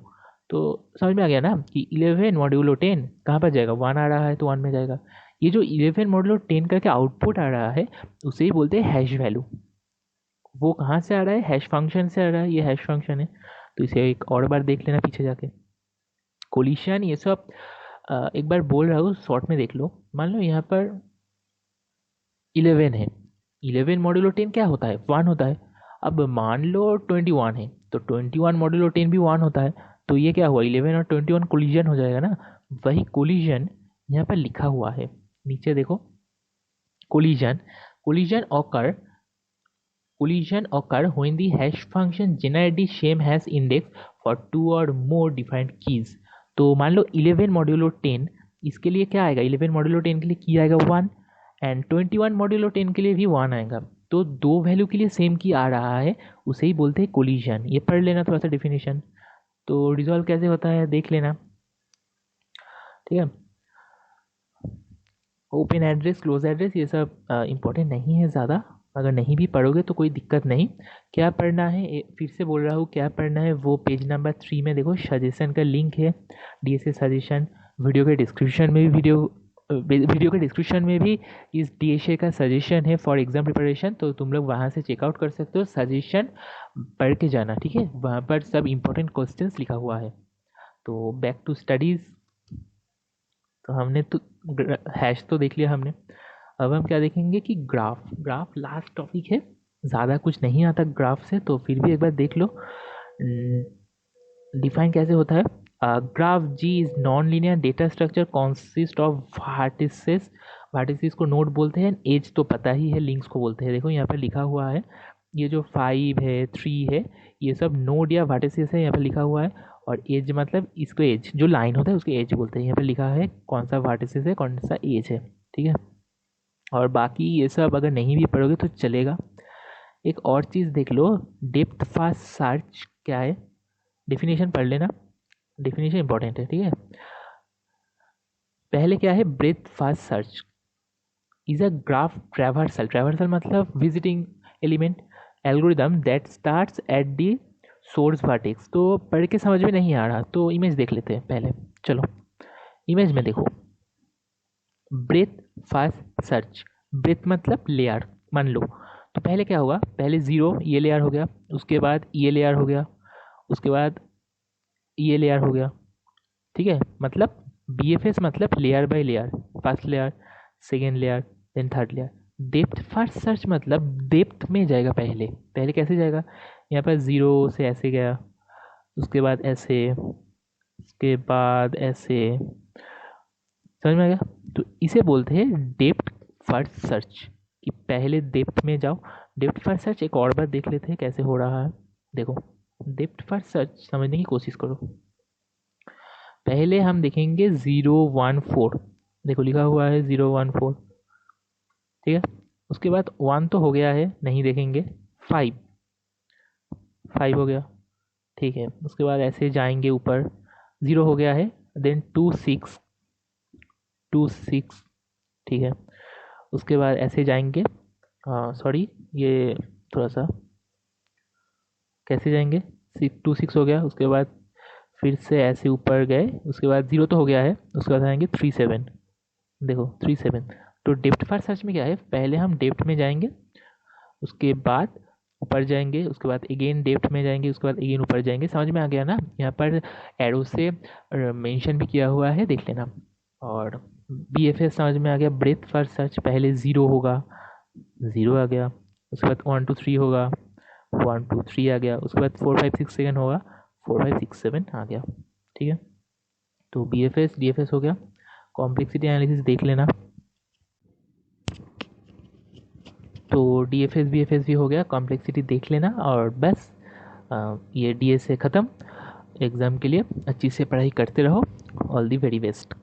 तो समझ में आ गया ना कि 11 मॉड्यूलो 10 कहाँ पर जाएगा, 1 आ रहा है तो 1 में जाएगा। ये जो 11 मॉड्यूलो 10 करके आउटपुट आ रहा है उसे ही बोलते हैं हैश वैल्यू। वो कहाँ से आ रहा है, हैश फंक्शन से आ रहा है, ये हैश फंक्शन है। तो इसे एक और बार देख लेना पीछे जाके। कोलिशन ये सब एक बार बोल रहा हूँ, शॉर्ट में देख लो। मान लो यहाँ पर 11 है, 11 मॉड्यूलो 10 क्या होता है, 1 होता है। अब मान लो 21 है तो 21 मॉड्यूलो 10 भी 1 होता है। तो ये क्या हुआ, 11 और 21 कोलिजन हो जाएगा ना। वही कोलिजन यहाँ पर लिखा हुआ है, नीचे देखो। Collision collision occur collision occur when the hash function generate the same hash index for 2 or more defined keys। तो मान लो 11 मॉड्यूलो 10, इसके लिए क्या आएगा, 11 मॉड्यूलो 10 के लिए की आएगा 1 एंड 21 मॉड्यूलो 10 के लिए भी 1 आएगा। तो दो वैल्यू के लिए सेम की आ रहा है, उसे ही बोलते हैं कोलिजन। ये पढ़ लेना थोड़ा सा डेफिनेशन। तो रिजॉल्व कैसे होता है देख लेना, ठीक है। ओपन एड्रेस, क्लोज एड्रेस, ये सब इम्पोर्टेंट नहीं है ज़्यादा। अगर नहीं भी पढ़ोगे तो कोई दिक्कत नहीं। क्या पढ़ना है, फिर से बोल रहा हूँ, क्या पढ़ना है वो पेज नंबर 3 में देखो, सजेशन का लिंक है, डीएसए सजेशन। वीडियो के डिस्क्रिप्शन में भी वीडियो के डिस्क्रिप्शन में भी इस डीएसए का सजेशन है फॉर एग्जाम प्रिपरेशन। तो तुम लोग वहाँ से चेकआउट कर सकते हो, सजेशन पढ़ के जाना, ठीक है। वहाँ पर सब इम्पोर्टेंट क्वेश्चंस लिखा हुआ है। तो बैक टू स्टडीज़। तो हमने तो हैश तो देख लिया हमने। अब हम क्या देखेंगे कि ग्राफ लास्ट टॉपिक है, ज़्यादा कुछ नहीं आता ग्राफ से, तो फिर भी एक बार देख लो। डिफाइन कैसे होता है, graph ji is non linear data structure consist of vertices. Vertices को नोड बोलते हैं, एज तो पता ही है, लिंक्स को बोलते हैं। देखो यहाँ पर लिखा हुआ है, ये जो 5 है 3 है ये सब नोड या वर्टिसेस है, यहाँ पर लिखा हुआ है। और एज मतलब इसको एज जो लाइन होता है उसको एज बोलते हैं। यहाँ पर लिखा है कौन सा वर्टिसेस है कौन सा एज है, ठीक है। और बाकी ये सब अगर नहीं भी पढ़ोगे तो चलेगा। एक और चीज़ देख लो, डेप्थ फर्स्ट सर्च क्या है, डेफिनेशन पढ़ लेना, डेफिनेशन इंपॉर्टेंट है, ठीक है। पहले क्या है, breadth first search is a graph traversal, traversal मतलब visiting element algorithm that starts at the source vertex. तो पढ़ के समझ में नहीं आ रहा तो इमेज देख लेते हैं पहले, चलो इमेज में देखो। ब्रेथ फर्स्ट सर्च, ब्रेथ मतलब लेयर मान लो। तो पहले क्या होगा, पहले 0 ये लेयर हो गया, उसके बाद ये लेयर हो गया, उसके बाद ये लेयर हो गया, ठीक है। मतलब BFS मतलब layer by layer, first layer second layer then third layer. Depth first search मतलब डेप्थ में जाएगा, पहले पहले कैसे जाएगा, यहाँ पर 0 से ऐसे गया, उसके बाद ऐसे, उसके बाद ऐसे, समझ में आ गया। तो इसे बोलते हैं डेप्थ फर्स्ट सर्च, कि पहले डेप्थ में जाओ। डेप्थ फर्स्ट सर्च एक और बार देख लेते हैं कैसे हो रहा है। देखो डेप्थ फर्स्ट सर्च समझने की कोशिश करो। पहले हम देखेंगे 014, देखो लिखा हुआ है 014, ठीक है। उसके बाद 1 तो हो गया है, नहीं देखेंगे। 5 हो गया, ठीक है। उसके बाद ऐसे जाएंगे ऊपर, 0 हो गया है, देन 2 6, ठीक है। उसके बाद ऐसे जाएंगे, सॉरी ये थोड़ा सा कैसे जाएंगे, 2 6 हो गया। उसके बाद फिर से ऐसे ऊपर गए, उसके बाद 0 तो हो गया है, उसके बाद आएंगे 3 7, देखो 3 7। तो डेप्थ फर्स्ट सर्च में क्या है, पहले हम डेप्थ में जाएंगे, उसके बाद ऊपर जाएंगे, उसके बाद अगेन डेप्थ में जाएंगे, उसके बाद अगेन ऊपर जाएंगे। समझ में आ गया ना, यहाँ पर एरो से मेंशन भी किया हुआ है, देख लेना। और बी एफ एस समझ में आ गया। ब्रेथ फर्स्ट सर्च पहले 0 होगा, 0 आ गया। उसके बाद 1 2 3 होगा, 1 2 3 आ गया। उसके बाद 4 5 6 7 होगा, 4 5 6 7 आ गया। ठीक है, तो B F S D F S हो गया। कॉम्प्लेक्सिटी एनालिसिस देख लेना। तो D F S B F S भी हो गया, कॉम्प्लेक्सिटी देख लेना और बस ये डी एस ए ख़त्म। एग्ज़ाम के लिए अच्छी से पढ़ाई करते रहो। All the very best.